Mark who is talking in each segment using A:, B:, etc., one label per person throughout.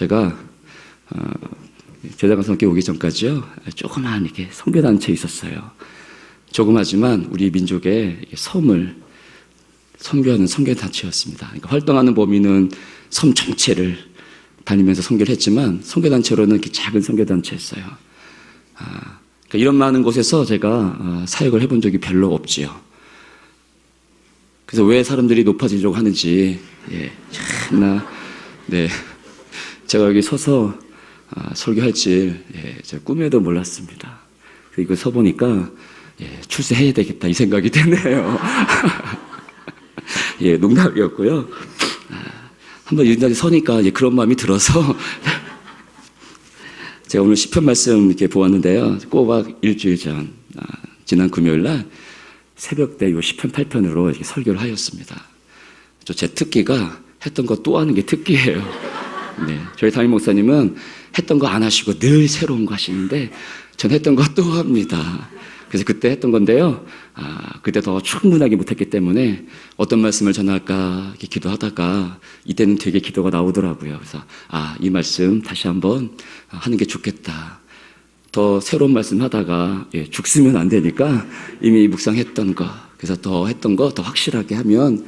A: 제가 제자강 성교 오기 전까지요, 조그만 이렇게 선교단체에 있었어요. 조그마지만 우리 민족의 섬을 선교하는 선교단체였습니다. 그러니까 활동하는 범위는 섬 전체를 다니면서 선교를 했지만 선교단체로는 이렇게 작은 선교단체였어요. 그러니까 이런 많은 곳에서 제가 사역을 해본 적이 별로 없지요. 그래서 왜 사람들이 높아지려고 하는지, 참나, 제가 여기 서서 설교할지 제가 꿈에도 몰랐습니다. 이거 서보니까 출세해야 되겠다 이 생각이 드네요. 농담이었고요. 한번 이 자리에 서니까 그런 마음이 들어서 제가 오늘 시편 말씀 이렇게 보았는데요. 꼬박 일주일 전, 지난 금요일 날 새벽 때 이 시편 8편으로 이렇게 설교를 하였습니다. 제 특기가 했던 거 또 하는 게 특기예요. 저희 담임 목사님은 했던 거 안 하시고 늘 새로운 거 하시는데 전 했던 거 또 합니다. 그래서 그때 했던 건데요. 그때 더 충분하게 못했기 때문에 어떤 말씀을 전할까 이렇게 기도하다가 이때는 되게 기도가 나오더라고요. 그래서 이 말씀 다시 한번 하는 게 좋겠다. 더 새로운 말씀 하다가 죽으면 안 되니까 이미 묵상했던 거, 그래서 더 했던 거 더 확실하게 하면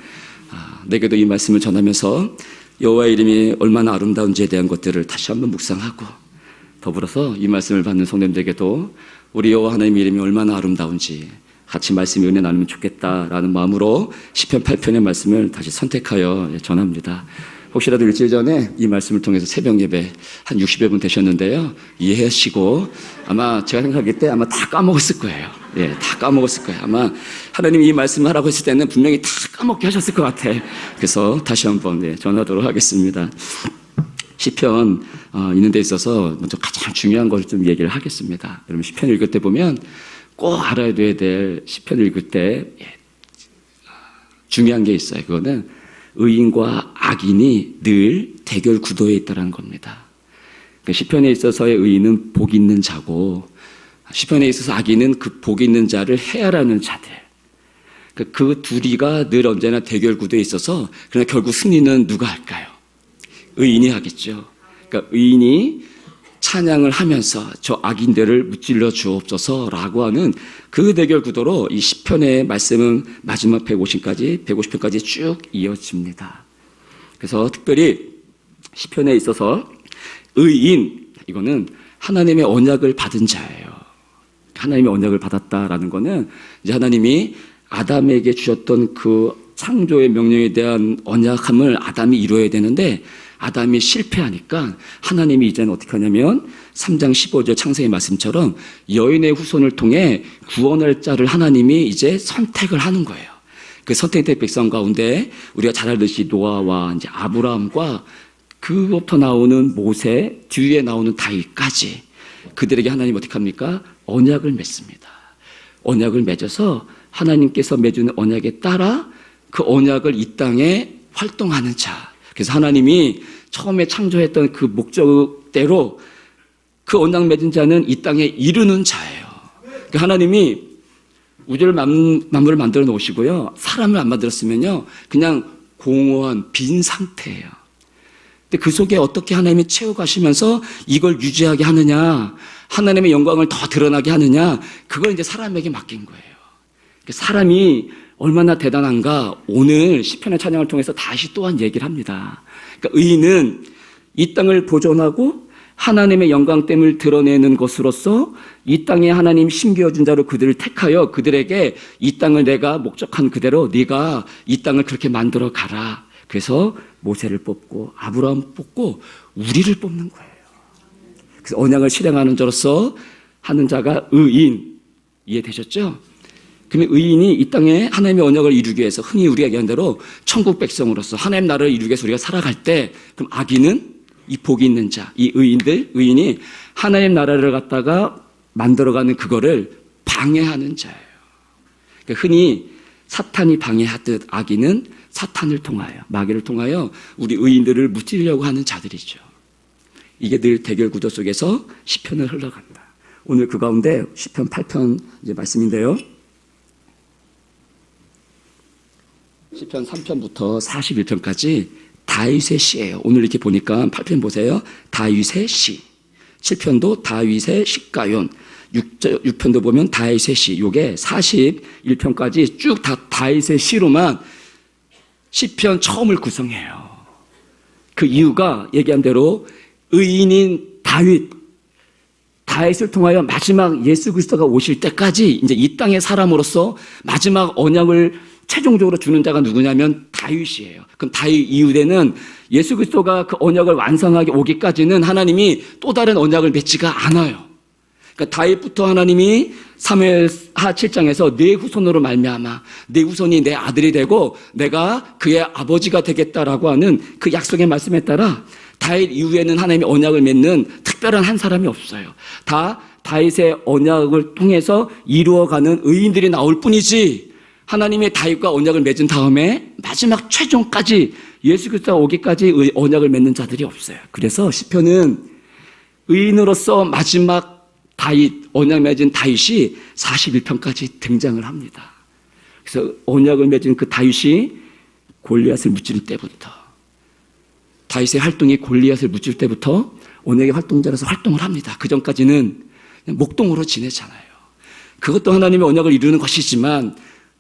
A: 내게도 이 말씀을 전하면서 여호와의 이름이 얼마나 아름다운지에 대한 것들을 다시 한번 묵상하고, 더불어서 이 말씀을 받는 성도님들에게도 우리 여호와 하나님의 이름이 얼마나 아름다운지 같이 말씀이 은혜 나누면 좋겠다라는 마음으로 시편 8편의 말씀을 다시 선택하여 전합니다. 혹시라도 일주일 전에 이 말씀을 통해서 새벽 예배 한 60여 분 되셨는데요, 이해하시고 아마 제가 생각할 때 아마 다 까먹었을 거예요. 다 까먹었을 거예요. 아마 하나님이 이 말씀을 하라고 했을 때는 분명히 다 까먹게 하셨을 것 같아. 그래서 다시 한번 전하도록 하겠습니다. 시편 있는 데 있어서 먼저 가장 중요한 걸 좀 얘기를 하겠습니다. 여러분 시편 읽을 때 보면 꼭 알아야 될 시편 읽을 때 중요한 게 있어요. 그거는 의인과 악인이 늘 대결 구도에 있다는 겁니다. 그러니까 시편에 있어서의 의인은 복 있는 자고, 시편에 있어서 악인은 그 복 있는 자를 해하라는 자들. 그러니까 그 둘이가 늘 언제나 대결 구도에 있어서, 그러나 결국 승리는 누가 할까요? 의인이 하겠죠. 그러니까 의인이 찬양을 하면서 저 악인들을 무찔러 주옵소서라고 하는 그 대결 구도로 이 시편의 말씀은 마지막 150편까지 쭉 이어집니다. 그래서 특별히 시편에 있어서 의인, 이거는 하나님의 언약을 받은 자예요. 하나님의 언약을 받았다라는 거는 이제 하나님이 아담에게 주셨던 그 창조의 명령에 대한 언약함을 아담이 이루어야 되는데, 아담이 실패하니까 하나님이 이제는 어떻게 하냐면 3장 15절 창세기 말씀처럼 여인의 후손을 통해 구원할 자를 하나님이 이제 선택을 하는 거예요. 그 선택된 백성 가운데 우리가 잘 알듯이 노아와 이제 아브라함과 그부터 나오는 모세, 뒤에 나오는 다윗까지 그들에게 하나님 어떻게 합니까? 언약을 맺습니다. 언약을 맺어서 하나님께서 맺은 언약에 따라 그 언약을 이 땅에 활동하는 자. 그래서 하나님이 처음에 창조했던 그 목적대로 그 언약 맺은 자는 이 땅에 이르는 자예요. 그러니까 하나님이 우주를 만물을 만들어 놓으시고요, 사람을 안 만들었으면요 그냥 공허한 빈 상태예요. 근데 그 속에 어떻게 하나님이 채워가시면서 이걸 유지하게 하느냐, 하나님의 영광을 더 드러나게 하느냐, 그걸 이제 사람에게 맡긴 거예요. 사람이 얼마나 대단한가 오늘 시편의 찬양을 통해서 다시 또한 얘기를 합니다. 그러니까 의인은 이 땅을 보존하고 하나님의 영광됨을 드러내는 것으로서 이 땅에 하나님 심겨준 자로 그들을 택하여 그들에게 이 땅을 내가 목적한 그대로 네가 이 땅을 그렇게 만들어 가라. 그래서 모세를 뽑고 아브라함 뽑고 우리를 뽑는 거예요. 그래서 언약을 실행하는 자로서 하는 자가 의인. 이해되셨죠? 그러면 의인이 이 땅에 하나님의 언약을 이루기 위해서, 흔히 우리가 얘기한 대로 천국 백성으로서 하나님 나라를 이루기 위해서 우리가 살아갈 때, 그럼 악인은 이 복이 있는 자, 이 의인이 하나님 나라를 갖다가 만들어가는 그거를 방해하는 자예요. 그러니까 흔히 사탄이 방해하듯 악인은 사탄을 통하여, 마귀를 통하여 우리 의인들을 무찌르려고 하는 자들이죠. 이게 늘 대결 구도 속에서 시편을 흘러간다. 오늘 그 가운데 시편 8편 이제 말씀인데요. 시편 3편부터 41편까지 다윗의 시예요. 오늘 이렇게 보니까 8편 보세요. 다윗의 시. 7편도 다윗의 시가연. 6편도 보면 다윗의 시. 요게 41편까지 쭉 다 다윗의 시로만 시편 처음을 구성해요. 그 이유가 얘기한 대로 의인인 다윗을 통하여 마지막 예수 그리스도가 오실 때까지 이제 이 땅의 사람으로서 마지막 언약을 최종적으로 주는 자가 누구냐면 다윗이에요. 그럼 다윗 이후에는 예수 그리스도가 그 언약을 완성하게 오기까지는 하나님이 또 다른 언약을 맺지가 않아요. 그러니까 다윗부터 하나님이 사무엘하 7장에서 내 후손으로 말미암아 내 후손이 내 아들이 되고 내가 그의 아버지가 되겠다라고 하는 그 약속의 말씀에 따라 다윗 이후에는 하나님의 언약을 맺는 특별한 한 사람이 없어요. 다 다윗의 언약을 통해서 이루어가는 의인들이 나올 뿐이지 하나님의 다윗과 언약을 맺은 다음에 마지막 최종까지 예수 그리스도가 오기까지 언약을 맺는 자들이 없어요. 그래서 시편은 의인으로서 마지막 언약 맺은 다윗이 41편까지 등장을 합니다. 그래서 언약을 맺은 그 다윗이 골리앗을 무찌를 때부터 다윗의 활동이 골리앗을 무찔 때부터 언약의 활동자로서 활동을 합니다. 그 전까지는 그냥 목동으로 지내잖아요. 그것도 하나님의 언약을 이루는 것이지만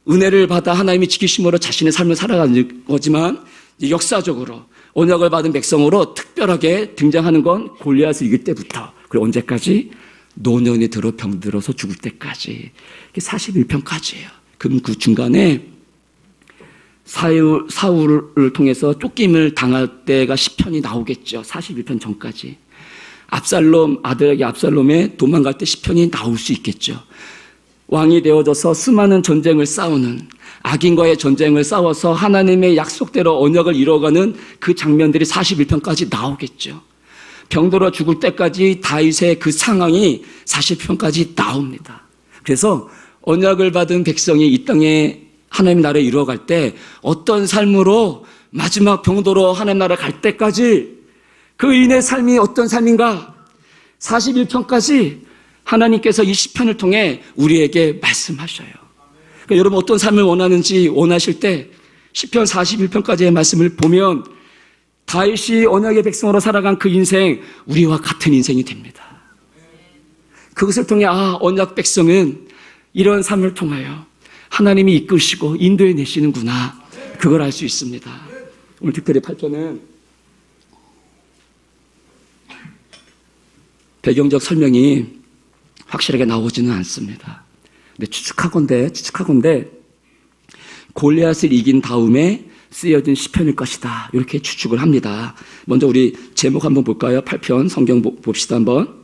A: 은혜를 받아 하나님이 지키심으로 자신의 삶을 살아가는 거지만 역사적으로 언약을 받은 백성으로 특별하게 등장하는 건 골리앗을 이길 때부터 그리고 언제까지? 노년이 들어 병들어서 죽을 때까지 41편까지예요. 그럼 그 중간에 사울을 통해서 쫓김을 당할 때가 10편이 나오겠죠. 41편 전까지. 아들에게 압살롬에 도망갈 때 10편이 나올 수 있겠죠. 왕이 되어져서 수많은 전쟁을 싸우는 악인과의 전쟁을 싸워서 하나님의 약속대로 언약을 이뤄가는 그 장면들이 41편까지 나오겠죠. 병들어 죽을 때까지 다윗의 그 상황이 40편까지 나옵니다. 그래서 언약을 받은 백성이 이 땅에 하나님 나라를 이루어갈 때 어떤 삶으로 마지막 병도로 하나님 나라 갈 때까지 그 의인의 삶이 어떤 삶인가 41편까지 하나님께서 이 시편을 통해 우리에게 말씀하셔요. 그러니까 여러분 어떤 삶을 원하는지 원하실 때 시편 41편까지의 말씀을 보면 다윗이 언약의 백성으로 살아간 그 인생 우리와 같은 인생이 됩니다. 그것을 통해 언약 백성은 이런 삶을 통하여 하나님이 이끄시고 인도해 내시는구나 그걸 알 수 있습니다. 오늘 특별히 8편은 배경적 설명이 확실하게 나오지는 않습니다. 근데 추측하건대 골리앗을 이긴 다음에 쓰여진 시편일 것이다. 이렇게 추측을 합니다. 먼저 우리 제목 한번 볼까요? 8편 성경 봅시다 한번.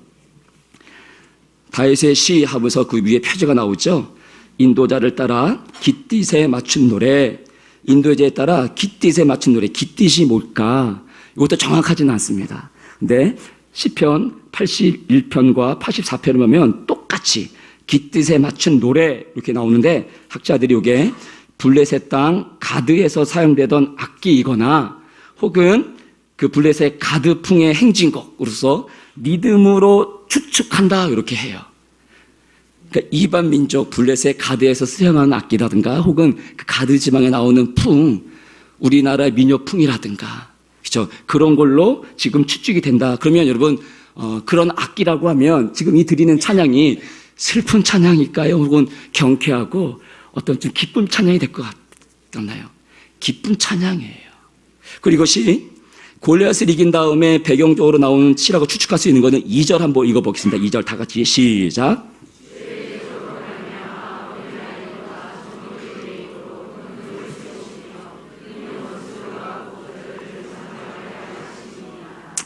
A: 다윗의 시 하면서 그 위에 표제가 나오죠. 인도자를 따라 깃딧에 맞춘 노래. 인도자에 따라 깃딧에 맞춘 노래. 깃딧이 뭘까? 이것도 정확하지는 않습니다. 근데 시편 81편과 84편을 보면 똑같이 깃딧에 맞춘 노래 이렇게 나오는데 학자들이 이게 블레셋 땅 가드에서 사용되던 악기이거나 혹은 그 블레셋 가드풍의 행진곡으로서 리듬으로 추측한다 이렇게 해요. 그러니까 이반 민족 블레셋 가드에서 수행하는 악기라든가 혹은 그 가드 지방에 나오는 풍, 우리나라 민요풍이라든가 그렇죠? 그런 걸로 지금 추측이 된다. 그러면 여러분 그런 악기라고 하면 지금 이 드리는 찬양이 슬픈 찬양일까요? 혹은 경쾌하고 어떤 좀 기쁜 찬양이 될 것 같나요? 기쁜 찬양이에요. 그리고 이것이 골리앗을 이긴 다음에 배경적으로 나오는 시라고 추측할 수 있는 것은 2절 한번 읽어보겠습니다. 2절 다 같이 시작.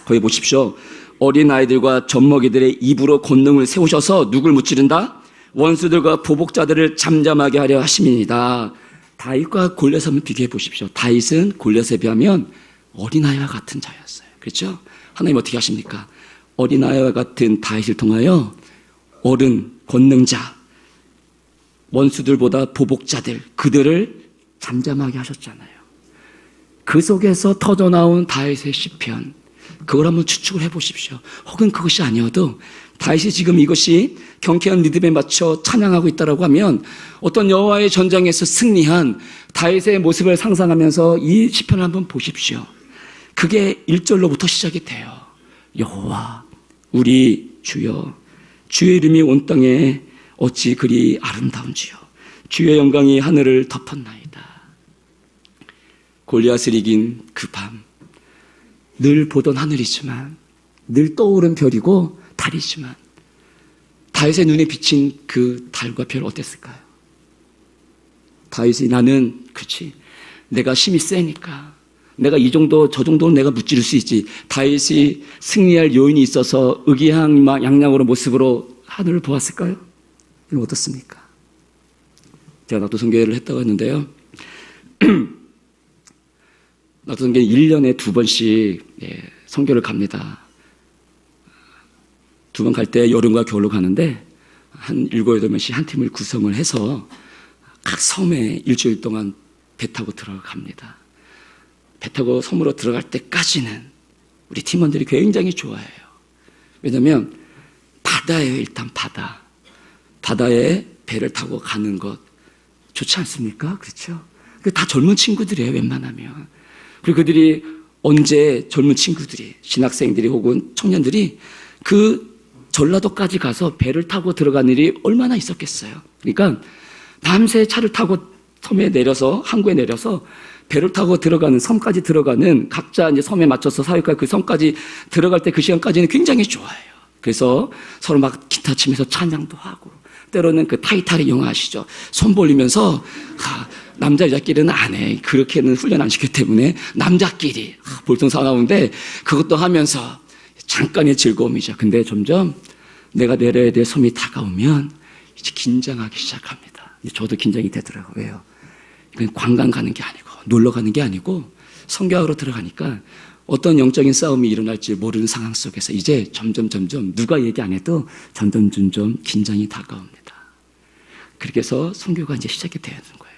A: 거기 보십시오. 어린아이들과 젖먹이들의 입으로 권능을 세우셔서 누굴 무찌른다? 원수들과 보복자들을 잠잠하게 하려 하심이니이다. 다윗과 골리앗을 한번 비교해 보십시오. 다윗은 골리앗에 비하면 어린아이와 같은 자였어요. 그렇죠? 하나님 어떻게 하십니까? 어린아이와 같은 다윗을 통하여 어른, 권능자, 원수들보다 보복자들, 그들을 잠잠하게 하셨잖아요. 그 속에서 터져나온 다윗의 시편, 그걸 한번 추측을 해보십시오. 혹은 그것이 아니어도 다윗이 지금 이것이 경쾌한 리듬에 맞춰 찬양하고 있다고 하면 어떤 여호와의 전장에서 승리한 다윗의 모습을 상상하면서 이 시편을 한번 보십시오. 그게 1절로부터 시작이 돼요. 여호와 우리 주여 주의 이름이 온 땅에 어찌 그리 아름다운지요. 주의 영광이 하늘을 덮었나이다. 골리앗을 이긴 그 밤, 늘 보던 하늘이지만, 늘 떠오른 별이고 달이지만, 다윗의 눈에 비친 그 달과 별 어땠을까요? 다윗이 나는 그렇지, 내가 힘이 세니까 내가 이 정도 저 정도는 내가 무찌를 수 있지. 다윗이 승리할 요인이 있어서 의기양양으로 모습으로 하늘을 보았을까요? 이건 어떻습니까? 제가 낙도성교회를 했다고 했는데요. 낙도성교회는 1년에 2번씩 선교를 갑니다. 2번 갈 때 여름과 겨울로 가는데 한 7, 8명씩 한 팀을 구성을 해서 각 섬에 일주일 동안 배 타고 들어갑니다. 배 타고 섬으로 들어갈 때까지는 우리 팀원들이 굉장히 좋아해요. 왜냐하면 바다예요. 일단 바다에 배를 타고 가는 것 좋지 않습니까? 그렇죠? 다 젊은 친구들이에요. 웬만하면. 그리고 그들이 언제 젊은 친구들이, 신학생들이 혹은 청년들이 그 전라도까지 가서 배를 타고 들어간 일이 얼마나 있었겠어요. 그러니까 밤새 차를 타고 섬에 내려서, 항구에 내려서 배를 타고 들어가는, 섬까지 들어가는, 각자 이제 섬에 맞춰서 사역할 그 섬까지 들어갈 때 그 시간까지는 굉장히 좋아해요. 그래서 서로 막 기타 치면서 찬양도 하고, 때로는 그 타이타리 영화 아시죠? 손 벌리면서, 남자 여자끼리는 안 해. 그렇게는 훈련 안 시켰기 때문에 남자끼리 볼통 사나운데 그것도 하면서 잠깐의 즐거움이죠. 근데 점점 내가 내려야 될 섬이 다가오면 이제 긴장하기 시작합니다. 저도 긴장이 되더라고요. 왜요? 이건 관광 가는 게 아니고 놀러 가는 게 아니고 선교하러 들어가니까 어떤 영적인 싸움이 일어날지 모르는 상황 속에서 이제 점점 누가 얘기 안 해도 점점 긴장이 다가옵니다. 그렇게 해서 선교가 이제 시작이 되는 거예요.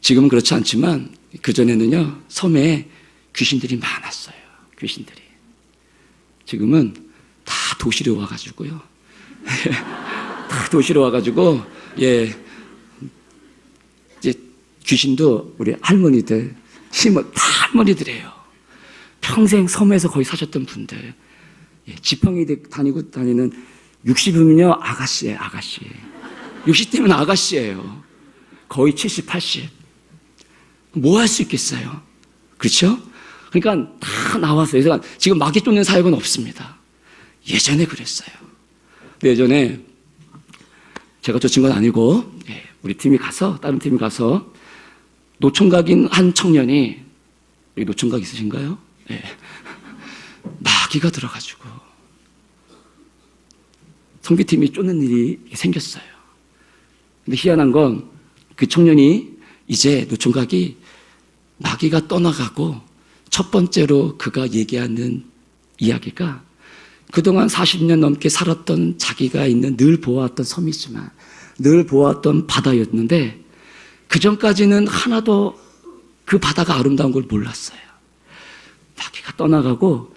A: 지금은 그렇지 않지만 그전에는요, 섬에 귀신들이 많았어요. 귀신들이. 지금은 다 도시로 와가지고요. 다 도시로 와가지고, 이제 귀신도 우리 할머니들, 다 할머니들이에요. 평생 섬에서 거의 사셨던 분들. 지팡이 다니고 다니는 60이면요, 아가씨예요, 아가씨. 60대면 아가씨예요. 거의 70, 80. 뭐 할 수 있겠어요? 그렇죠? 그러니까 다 나왔어요. 그래서 지금 마귀 쫓는 사역은 없습니다. 예전에 그랬어요. 근데 예전에 제가 쫓은 건 아니고 우리 팀이 가서, 다른 팀이 가서 노총각인 한 청년이, 여기 노총각 있으신가요? 네. 마귀가 들어가지고 선교팀이 쫓는 일이 생겼어요. 근데 희한한 건 그 청년이 이제 노총각이 마귀가 떠나가고 첫 번째로 그가 얘기하는 이야기가 그동안 40년 넘게 살았던 자기가 있는 늘 보아왔던 섬이지만 늘 보아왔던 바다였는데 그 전까지는 하나도 그 바다가 아름다운 걸 몰랐어요. 마귀가 떠나가고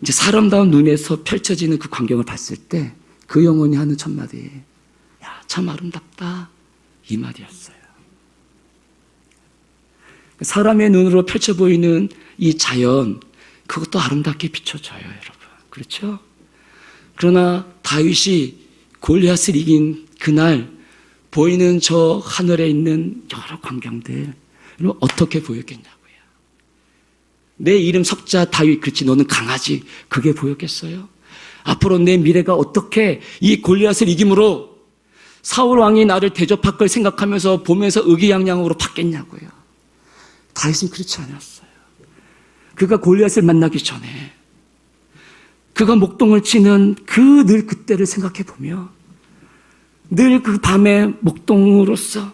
A: 이제 사람다운 눈에서 펼쳐지는 그 광경을 봤을 때 그 영혼이 하는 첫마디, 야, 참 아름답다, 이 말이었어요. 사람의 눈으로 펼쳐 보이는 이 자연, 그것도 아름답게 비춰져요, 여러분. 그렇죠? 그러나 다윗이 골리앗을 이긴 그날 보이는 저 하늘에 있는 여러 광경들, 어떻게 보였겠냐고요. 내 이름 석자 다윗, 그렇지, 너는 강하지, 그게 보였겠어요? 앞으로 내 미래가 어떻게 이 골리앗을 이김으로 사울 왕이 나를 대접할 걸 생각하면서 보면서 의기양양으로 바뀌었냐고요. 다윗은 그렇지 않았어요. 그가 골리앗을 만나기 전에 그가 목동을 치는 늘 그때를 생각해 보며 늘 그 밤에 목동으로서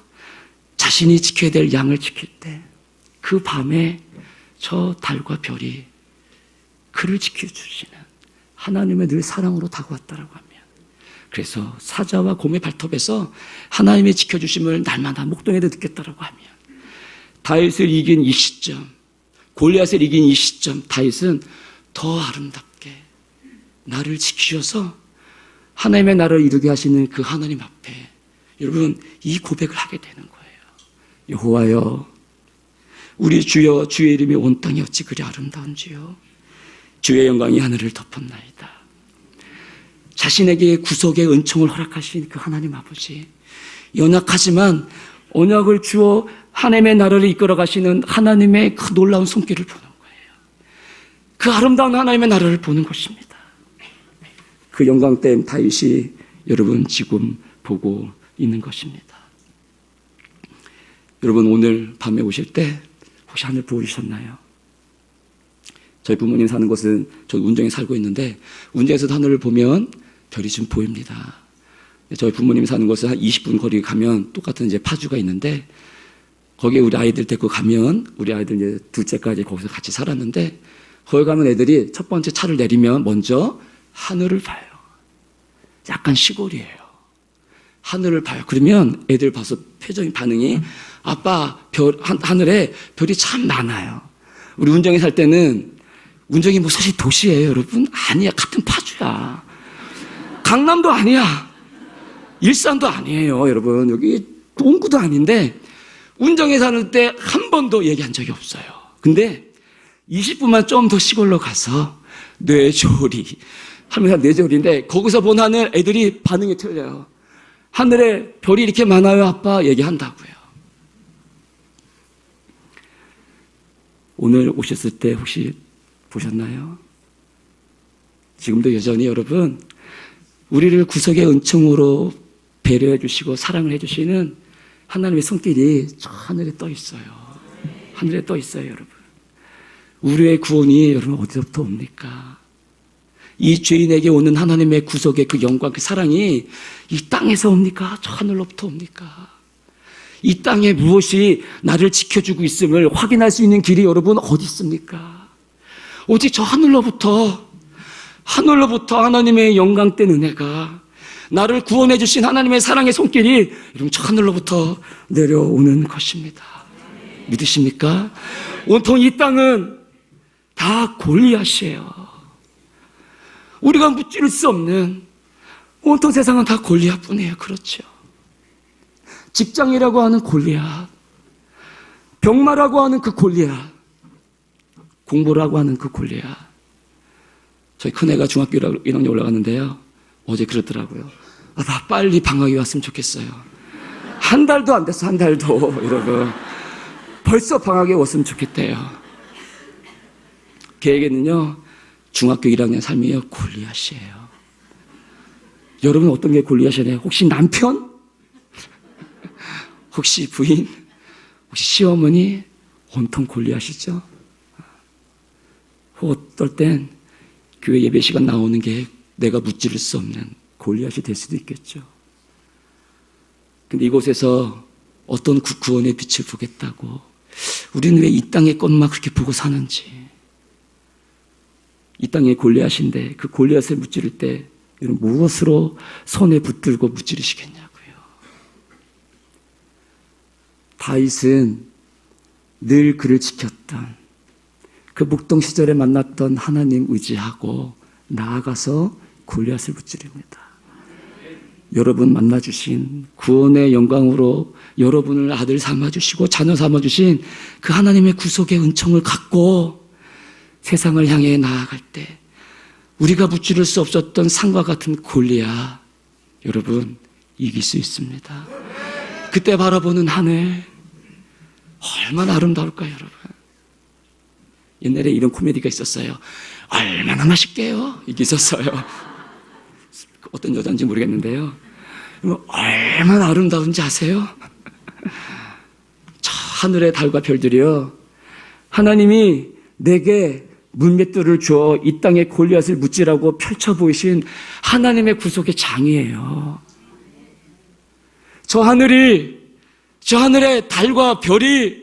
A: 자신이 지켜야 될 양을 지킬 때 그 밤에 저 달과 별이 그를 지켜주시는 하나님의 늘 사랑으로 다가왔다라고 하면, 그래서 사자와 곰의 발톱에서 하나님의 지켜주심을 날마다 목동에도 느꼈다라고 하면, 다윗을 이긴 이 시점, 골리앗을 이긴 이 시점, 다윗은 더 아름답게 나를 지키셔서 하나님의 나라를 이루게 하시는 그 하나님 앞에 여러분 이 고백을 하게 되는 거예요. 여호와여, 우리 주여, 주의 이름이 온 땅에 어찌 그리 아름다운지요. 주의 영광이 하늘을 덮었나이다. 자신에게 구속의 은총을 허락하신 그 하나님 아버지, 연약하지만 언약을 주어 하나님의 나라를 이끌어 가시는 하나님의 그 놀라운 손길을 보는 거예요. 그 아름다운 하나님의 나라를 보는 것입니다. 그 영광된 다윗이 여러분 지금 보고 있는 것입니다. 여러분 오늘 밤에 오실 때 혹시 하늘 보이셨나요? 저희 부모님 사는 곳은 저 운정에 살고 있는데 운정에서도 하늘을 보면 별이 좀 보입니다. 저희 부모님이 사는 곳에 한 20분 거리 가면 똑같은 이제 파주가 있는데 거기에 우리 아이들 데리고 가면 우리 아이들 이제 둘째까지 거기서 같이 살았는데 거기 가면 애들이 첫 번째 차를 내리면 먼저 하늘을 봐요. 약간 시골이에요. 하늘을 봐요. 그러면 애들 봐서 표정이 반응이 아빠 하늘에 별이 참 많아요. 우리 운정에 살 때는 운정이 뭐 사실 도시예요, 여러분? 아니야. 같은 파주야. 강남도 아니야. 일산도 아니에요, 여러분. 여기 동구도 아닌데 운정에 사는 때 한 번도 얘기한 적이 없어요. 근데 20분만 좀 더 시골로 가서 뇌조리 하면서 뇌조리인데 거기서 본 하늘 애들이 반응이 틀려요. 하늘에 별이 이렇게 많아요, 아빠 얘기한다고요. 오늘 오셨을 때 혹시 보셨나요? 지금도 여전히 여러분 우리를 구속의 은총으로 배려해 주시고 사랑을 해 주시는 하나님의 손길이 저 하늘에 떠 있어요. 하늘에 떠 있어요, 여러분. 우리의 구원이 여러분 어디서부터 옵니까? 이 죄인에게 오는 하나님의 구속의 그 영광, 그 사랑이 이 땅에서 옵니까? 저 하늘로부터 옵니까? 이 땅에 무엇이 나를 지켜주고 있음을 확인할 수 있는 길이 여러분 어디 있습니까? 오직 저 하늘로부터 하나님의 영광된 은혜가 나를 구원해 주신 하나님의 사랑의 손길이 여러분 저 하늘로부터 내려오는 것입니다. 믿으십니까? 온통 이 땅은 다 골리앗이에요. 우리가 무찌를 수 없는 온통 세상은 다 골리앗뿐이에요. 그렇죠. 직장이라고 하는 골리앗, 병마라고 하는 그 골리앗, 공부라고 하는 그 골리앗. 저희 큰애가 중학교 1학년 올라갔는데요. 어제 그러더라고요. 나 빨리 방학이 왔으면 좋겠어요. 한 달도 안 됐어, 한 달도. 이러고 벌써 방학이 왔으면 좋겠대요. 걔에게는요, 중학교 1학년 삶이요, 골리앗이에요. 여러분 어떤 게 골리앗이에요? 혹시 남편? 혹시 부인? 혹시 시어머니? 온통 골리앗이죠? 어떨 땐 교회 예배 시간 나오는 게 내가 무찌를 수 없는 골리앗이 될 수도 있겠죠. 근데 이곳에서 어떤 구원의 빛을 보겠다고 우리는 왜 이 땅의 것만 그렇게 보고 사는지, 이 땅의 골리앗인데 그 골리앗을 무찌를 때 무엇으로 손에 붙들고 무찌르시겠냐고요. 다윗은 늘 그를 지켰던 그 목동 시절에 만났던 하나님 의지하고 나아가서 골리앗을 무찌릅니다. 여러분 만나주신 구원의 영광으로 여러분을 아들 삼아주시고 자녀 삼아주신 그 하나님의 구속의 은총을 갖고 세상을 향해 나아갈 때 우리가 무찌를 수 없었던 산과 같은 골리앗, 여러분 이길 수 있습니다. 그때 바라보는 하늘 얼마나 아름다울까요, 여러분. 옛날에 이런 코미디가 있었어요. 얼마나 맛있게요? 이게 있었어요. 어떤 여자인지 모르겠는데요. 얼마나 아름다운지 아세요? 저 하늘의 달과 별들이요, 하나님이 내게 문맷돌을 주어 이 땅에 골리앗을 무찌라고 펼쳐 보이신 하나님의 구속의 장이에요. 저 하늘의 달과 별이,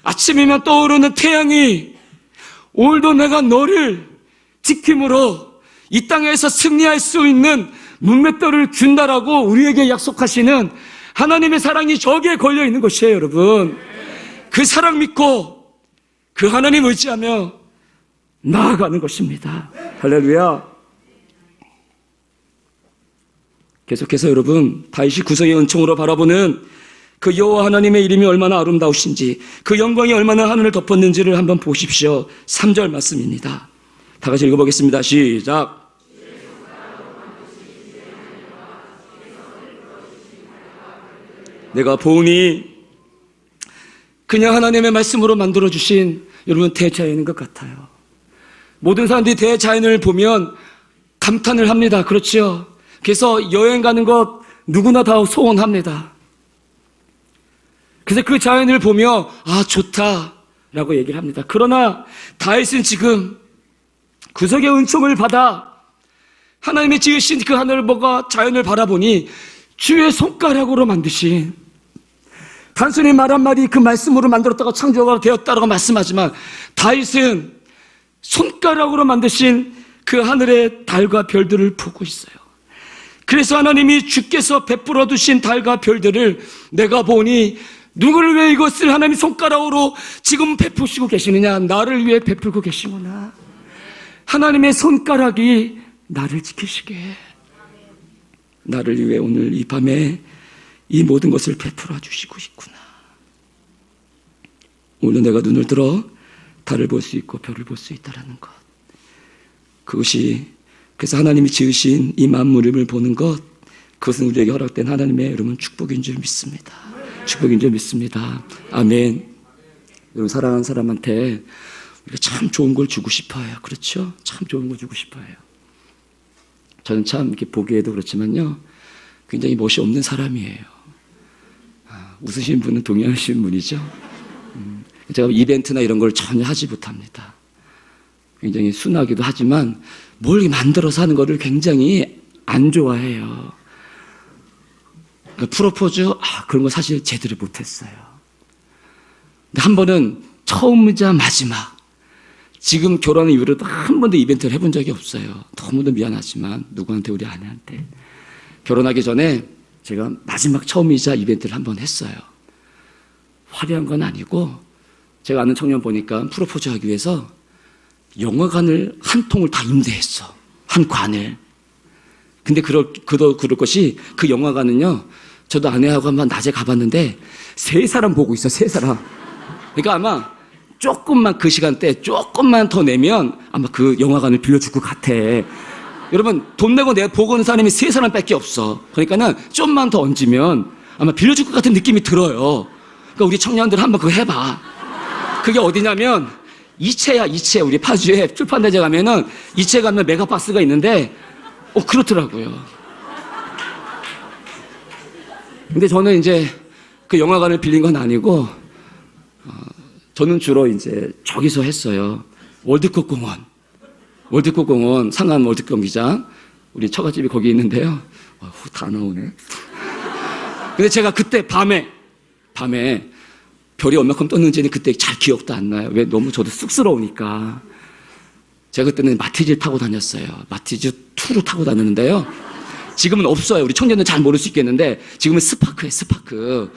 A: 아침이면 떠오르는 태양이 오늘도 내가 너를 지킴으로 이 땅에서 승리할 수 있는 문맷돌을 준다라고 우리에게 약속하시는 하나님의 사랑이 저기에 걸려 있는 것이에요, 여러분. 그 사랑 믿고 그 하나님 의지하며 나아가는 것입니다. 할렐루야. 계속해서 여러분 다윗이 구속의 은총으로 바라보는 그 여호와 하나님의 이름이 얼마나 아름다우신지, 그 영광이 얼마나 하늘을 덮었는지를 한번 보십시오. 3절 말씀입니다. 다 같이 읽어보겠습니다. 시작. 내가 보니 그냥 하나님의 말씀으로 만들어주신 여러분 대자연인 것 같아요. 모든 사람들이 대자연을 보면 감탄을 합니다. 그렇죠? 그래서 여행 가는 것 누구나 다 소원합니다. 그래서 그 자연을 보며 아 좋다라고 얘기를 합니다. 그러나 다윗은 지금 구속의 은총을 받아 하나님의 지으신 그 하늘을 보고 자연을 바라보니 주의 손가락으로 만드신, 단순히 말 한마디 그 말씀으로 만들었다가 창조가 되었다라고 말씀하지만 다윗은 손가락으로 만드신 그 하늘의 달과 별들을 보고 있어요. 그래서 하나님이 주께서 베풀어 두신 달과 별들을 내가 보니 누구를 위해 이것을 하나님 손가락으로 지금 베푸시고 계시느냐? 나를 위해 베풀고 계시구나. 하나님의 손가락이 나를 지키시게, 나를 위해 오늘 이 밤에 이 모든 것을 베풀어 주시고 있구나. 오늘 내가 눈을 들어 달을 볼 수 있고 별을 볼 수 있다라는 것, 그것이, 그래서 하나님이 지으신 이 만물을 보는 것, 그것은 우리에게 허락된 하나님의 여러분 축복인 줄 믿습니다. 축복인 줄 믿습니다. 아멘. 여러분 사랑하는 사람한테 우리가 참 좋은 걸 주고 싶어요. 그렇죠? 참 좋은 걸 주고 싶어요. 저는 참 이렇게 보기에도 그렇지만요, 굉장히 멋이 없는 사람이에요. 웃으신 분은 동의하시는 분이죠. 제가 이벤트나 이런 걸 전혀 하지 못합니다. 굉장히 순하기도 하지만 뭘 만들어서 하는 거를 굉장히 안 좋아해요. 그러니까 프로포즈 그런 거 사실 제대로 못했어요. 근데 한 번은 처음이자 마지막, 지금 결혼 이후로도 한 번도 이벤트를 해본 적이 없어요. 너무도 미안하지만 누구한테, 우리 아내한테. 결혼하기 전에 제가 마지막 처음이자 이벤트를 한 번 했어요. 화려한 건 아니고 제가 아는 청년 보니까 프로포즈 하기 위해서 영화관을 한 통을 다 임대했어. 한 관을. 근데 그럴 것이, 그 영화관은요, 저도 아내하고 한번 낮에 가봤는데 세 사람 보고 있어. 세 사람. 그러니까 아마 조금만, 그 시간대 조금만 더 내면 아마 그 영화관을 빌려줄 것 같아. 여러분 돈 내고 내가 보고 오는 사람이 세 사람밖에 없어. 그러니까는 좀만 더 얹으면 아마 빌려줄 것 같은 느낌이 들어요. 그러니까 우리 청년들 한번 그거 해봐. 그게 어디냐면 이채야, 이채. 우리 파주에 출판대제 가면은 이채 가면 메가박스가 있는데 그렇더라고요. 근데 저는 이제 그 영화관을 빌린 건 아니고 저는 주로 이제 저기서 했어요. 월드컵 공원 상암 월드컵 경기장, 우리 처갓집이 거기 있는데요. 다 나오네. 근데 제가 그때 밤에 별이 얼마큼 떴는지는 그때 잘 기억도 안 나요. 왜? 너무 저도 쑥스러우니까. 제가 그때는 마티즈 타고 다녔어요. 마티즈 2로 타고 다녔는데요. 지금은 없어요. 우리 청년은 잘 모를 수 있겠는데 지금은 스파크예요. 스파크.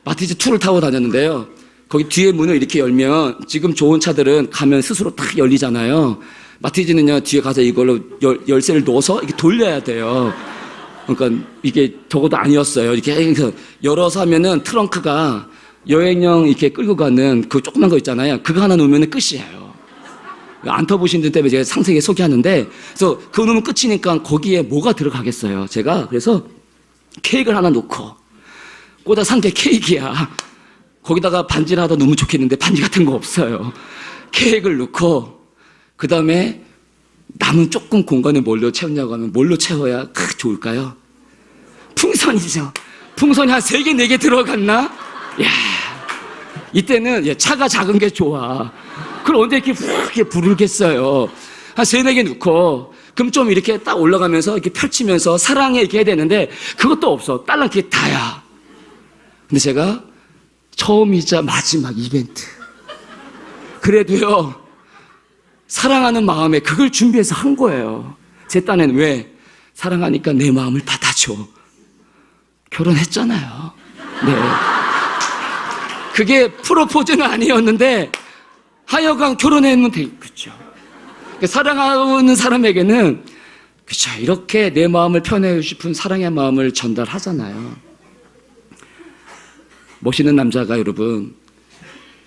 A: 마티즈 2를 타고 다녔는데요. 거기 뒤에 문을 이렇게 열면, 지금 좋은 차들은 가면 스스로 딱 열리잖아요. 마티즈는요, 뒤에 가서 이걸로 열쇠를 넣어서 이렇게 돌려야 돼요. 그러니까 이게 적어도 아니었어요. 이렇게 열어서 하면은 트렁크가 여행용 이렇게 끌고 가는 그 조그만 거 있잖아요. 그거 하나 놓으면 끝이에요. 안 타보신 분 때문에 제가 상세하게 소개하는데, 그래서 그거 놓으면 끝이니까 거기에 뭐가 들어가겠어요. 제가 그래서 케이크를 하나 놓고, 꽂아 산 게 케이크야. 거기다가 반지를 하다 놓으면 좋겠는데 반지 같은 거 없어요. 케이크를 넣고, 그 다음에 남은 조금 공간을 뭘로 채우냐고 하면 뭘로 채워야 좋을까요? 풍선이죠. 풍선이 한 3개, 4개 들어갔나? 야, 이때는 차가 작은 게 좋아. 그걸 언제 이렇게 부르겠어요. 한 3, 4개 넣고, 그럼 좀 이렇게 딱 올라가면서 이렇게 펼치면서 사랑해 이렇게 해야 되는데 그것도 없어. 딸랑 그게 다야. 근데 제가 처음이자 마지막 이벤트. 그래도요, 사랑하는 마음에 그걸 준비해서 한 거예요. 제 딴에는 왜? 사랑하니까 내 마음을 받아줘. 결혼했잖아요. 네. 그게 프로포즈는 아니었는데 하여간 결혼했면 그렇죠. 사랑하는 사람에게는 그렇죠. 이렇게 내 마음을 표현하고 싶은 사랑의 마음을 전달하잖아요. 멋있는 남자가 여러분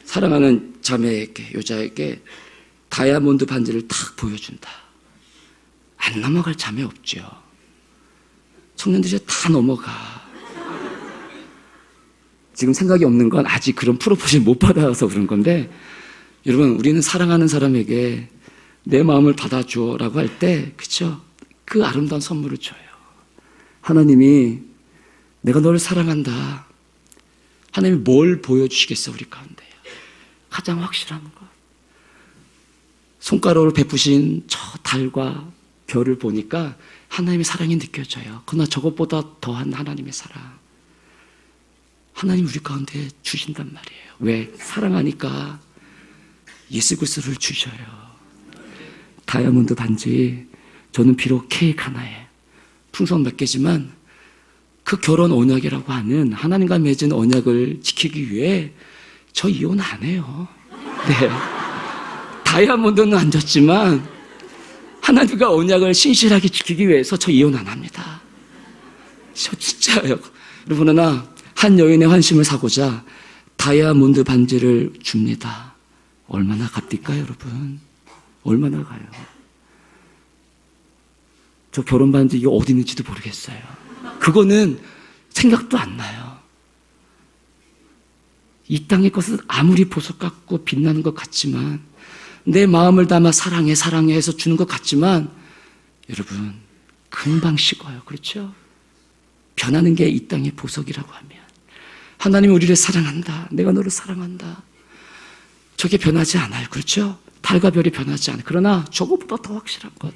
A: 사랑하는 자매에게, 여자에게 다이아몬드 반지를 탁 보여준다. 안 넘어갈 자매 없죠. 청년들이 다 넘어가. 지금 생각이 없는 건 아직 그런 프로포즈를 못 받아서 그런 건데, 여러분, 우리는 사랑하는 사람에게 내 마음을 받아줘라고 할 때, 그쵸? 그 아름다운 선물을 줘요. 하나님이 내가 너를 사랑한다. 하나님이 뭘 보여주시겠어, 우리 가운데요? 가장 확실한 것. 손가락으로 베푸신 저 달과 별을 보니까 하나님의 사랑이 느껴져요. 그러나 저것보다 더한 하나님의 사랑. 하나님 우리 가운데 주신단 말이에요. 왜? 사랑하니까 예수 그리스도를 주셔요. 다이아몬드 반지, 저는 비록 케이크 하나에 풍선 몇 개지만 그 결혼 언약이라고 하는 하나님과 맺은 언약을 지키기 위해 저 이혼 안 해요. 네. 다이아몬드는 안 줬지만 하나님과 언약을 신실하게 지키기 위해서 저 이혼 안 합니다. 저 진짜요. 여러분, 하나 한 여인의 환심을 사고자 다이아몬드 반지를 줍니다. 얼마나 값딜까요, 여러분? 얼마나 가요? 저 결혼 반지 이거 어디 있는지도 모르겠어요. 그거는 생각도 안 나요. 이 땅의 것은 아무리 보석 같고 빛나는 것 같지만, 내 마음을 담아 사랑해 사랑해 해서 주는 것 같지만, 여러분 금방 식어요. 그렇죠? 변하는 게 이 땅의 보석이라고 하면, 하나님이 우리를 사랑한다, 내가 너를 사랑한다, 저게 변하지 않아요. 그렇죠? 달과 별이 변하지 않아요. 그러나 저것보다 더 확실한 것,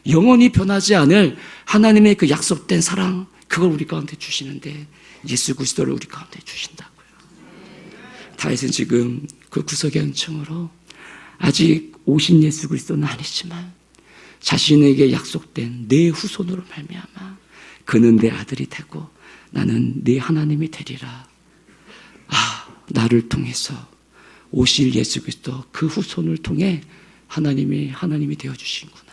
A: 영원히 변하지 않을 하나님의 그 약속된 사랑, 그걸 우리 가운데 주시는데, 예수 그리스도를 우리 가운데 주신다고요. 다윗은 지금 그 구속의 은총으로 아직 오신 예수 그리스도는 아니지만 자신에게 약속된 내 후손으로 말미암아 그는 내 아들이 되고 나는 네 하나님이 되리라. 아, 나를 통해서 오실 예수 그리스도, 그 후손을 통해 하나님이 되어주신구나.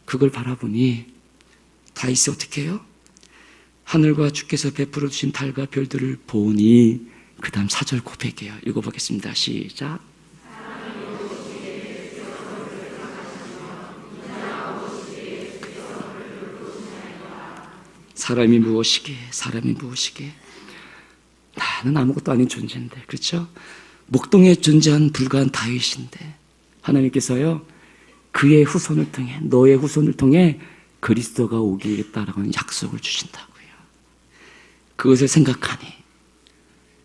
A: 그걸 바라보니 다윗이 어떻게 해요? 하늘과 주께서 베풀어 주신 달과 별들을 보니, 그 다음 4절 고백해요. 읽어보겠습니다. 시작. 사람이 무엇이게 나는 아무것도 아닌 존재인데, 그렇죠? 목동에 존재한 불과한 다윗인데 하나님께서요 그의 후손을 통해, 너의 후손을 통해 그리스도가 오겠다라고 하는 약속을 주신다고요. 그것을 생각하니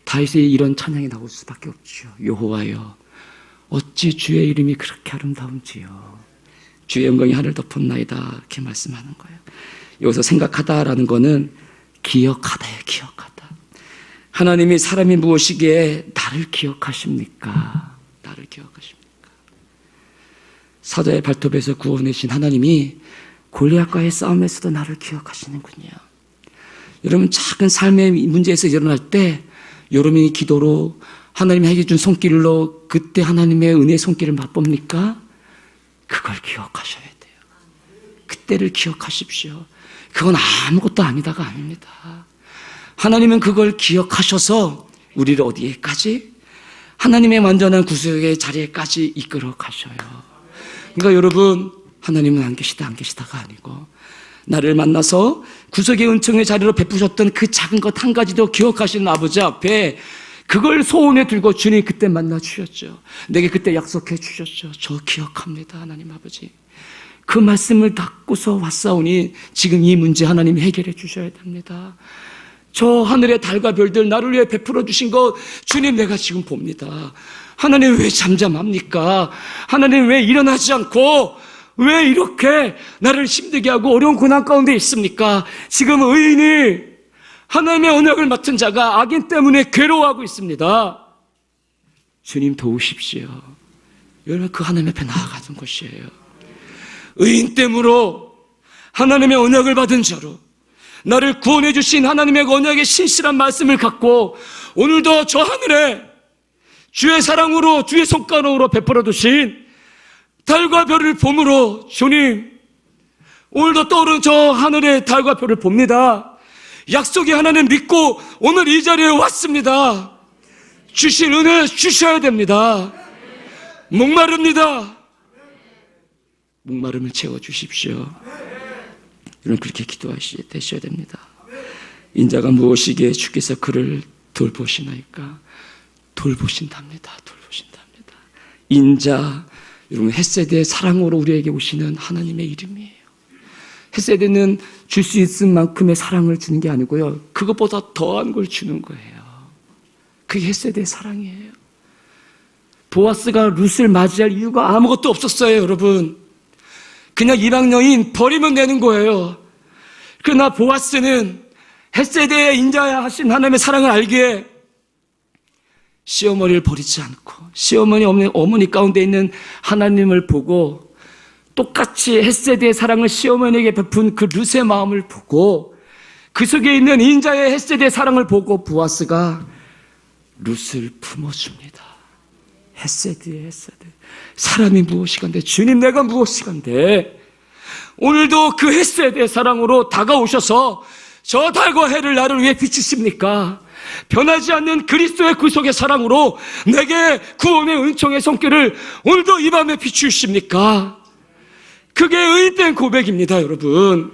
A: 다윗의 이런 찬양이 나올 수밖에 없죠. 여호와여, 어찌 주의 이름이 그렇게 아름다운지요. 주의 영광이 하늘 덮었나이다, 이렇게 말씀하는 거예요. 여기서 생각하다라는 거는 기억하다예요. 기억하다. 하나님이 사람이 무엇이기에 나를 기억하십니까? 나를 기억하십니까? 사자의 발톱에서 구원해신 하나님이 골리앗과의 싸움에서도 나를 기억하시는군요. 여러분, 작은 삶의 문제에서 일어날 때 여러분이 기도로 하나님이 해결해 준 손길로 그때 하나님의 은혜의 손길을 맛봅니까? 그걸 기억하셔야 돼요. 그때를 기억하십시오. 그건 아무것도 아니다가 아닙니다. 하나님은 그걸 기억하셔서 우리를 어디에까지? 하나님의 완전한 구속의 자리에까지 이끌어 가셔요. 그러니까 여러분, 하나님은 안 계시다가 아니고 나를 만나서 구속의 은총의 자리로 베푸셨던 그 작은 것 한 가지도 기억하시는 아버지 앞에 그걸 소원에 들고 주님 그때 만나 주셨죠. 내게 그때 약속해 주셨죠. 저 기억합니다, 하나님 아버지. 그 말씀을 닫고서 왔사오니 지금 이 문제 하나님이 해결해 주셔야 됩니다. 저 하늘의 달과 별들 나를 위해 베풀어 주신 것 주님 내가 지금 봅니다. 하나님 왜 잠잠합니까? 하나님 왜 일어나지 않고 왜 이렇게 나를 힘들게 하고 어려운 고난 가운데 있습니까? 지금 의인이 하나님의 언약을 맡은 자가 악인 때문에 괴로워하고 있습니다. 주님 도우십시오. 여러분, 그 하나님 앞에 나아가는 것이에요. 의인 때문에 하나님의 언약을 받은 자로 나를 구원해 주신 하나님의 언약의 신실한 말씀을 갖고 오늘도 저 하늘에 주의 사랑으로 주의 손가락으로 베풀어 두신 달과 별을 봄으로 주님 오늘도 떠오르는 저 하늘의 달과 별을 봅니다. 약속의 하나님 믿고 오늘 이 자리에 왔습니다. 주신 은혜 주셔야 됩니다. 목마릅니다. 목마름을 채워주십시오. 여러분 그렇게 기도하셔야 됩니다. 인자가 무엇이기에 주께서 그를 돌보시나이까? 돌보신답니다. 돌보신답니다. 인자, 여러분 헷세드의 사랑으로 우리에게 오시는 하나님의 이름이에요. 헷세드는 줄 수 있을 만큼의 사랑을 주는 게 아니고요, 그것보다 더한 걸 주는 거예요. 그게 헷세드의 사랑이에요. 보아스가 룻을 맞이할 이유가 아무것도 없었어요, 여러분. 그냥 이방 여인 버리면 되는 거예요. 그러나 보아스는 헷세드의 인자야 하신 하나님의 사랑을 알기에 시어머니를 버리지 않고 시어머니 없는 어머니 가운데 있는 하나님을 보고 똑같이 헷세드의 사랑을 시어머니에게 베푼 그 룻의 마음을 보고 그 속에 있는 인자의 헷세드의 사랑을 보고 보아스가 룻을 품어줍니다. 헷세드의 헷세드. 사람이 무엇이간데 주님 내가 무엇이간데 오늘도 그 헷세드의 사랑으로 다가오셔서 저 달과 해를 나를 위해 비추십니까? 변하지 않는 그리스도의 구속의 사랑으로 내게 구원의 은총의 손길을 오늘도 이 밤에 비추십니까? 그게 의인된 고백입니다, 여러분.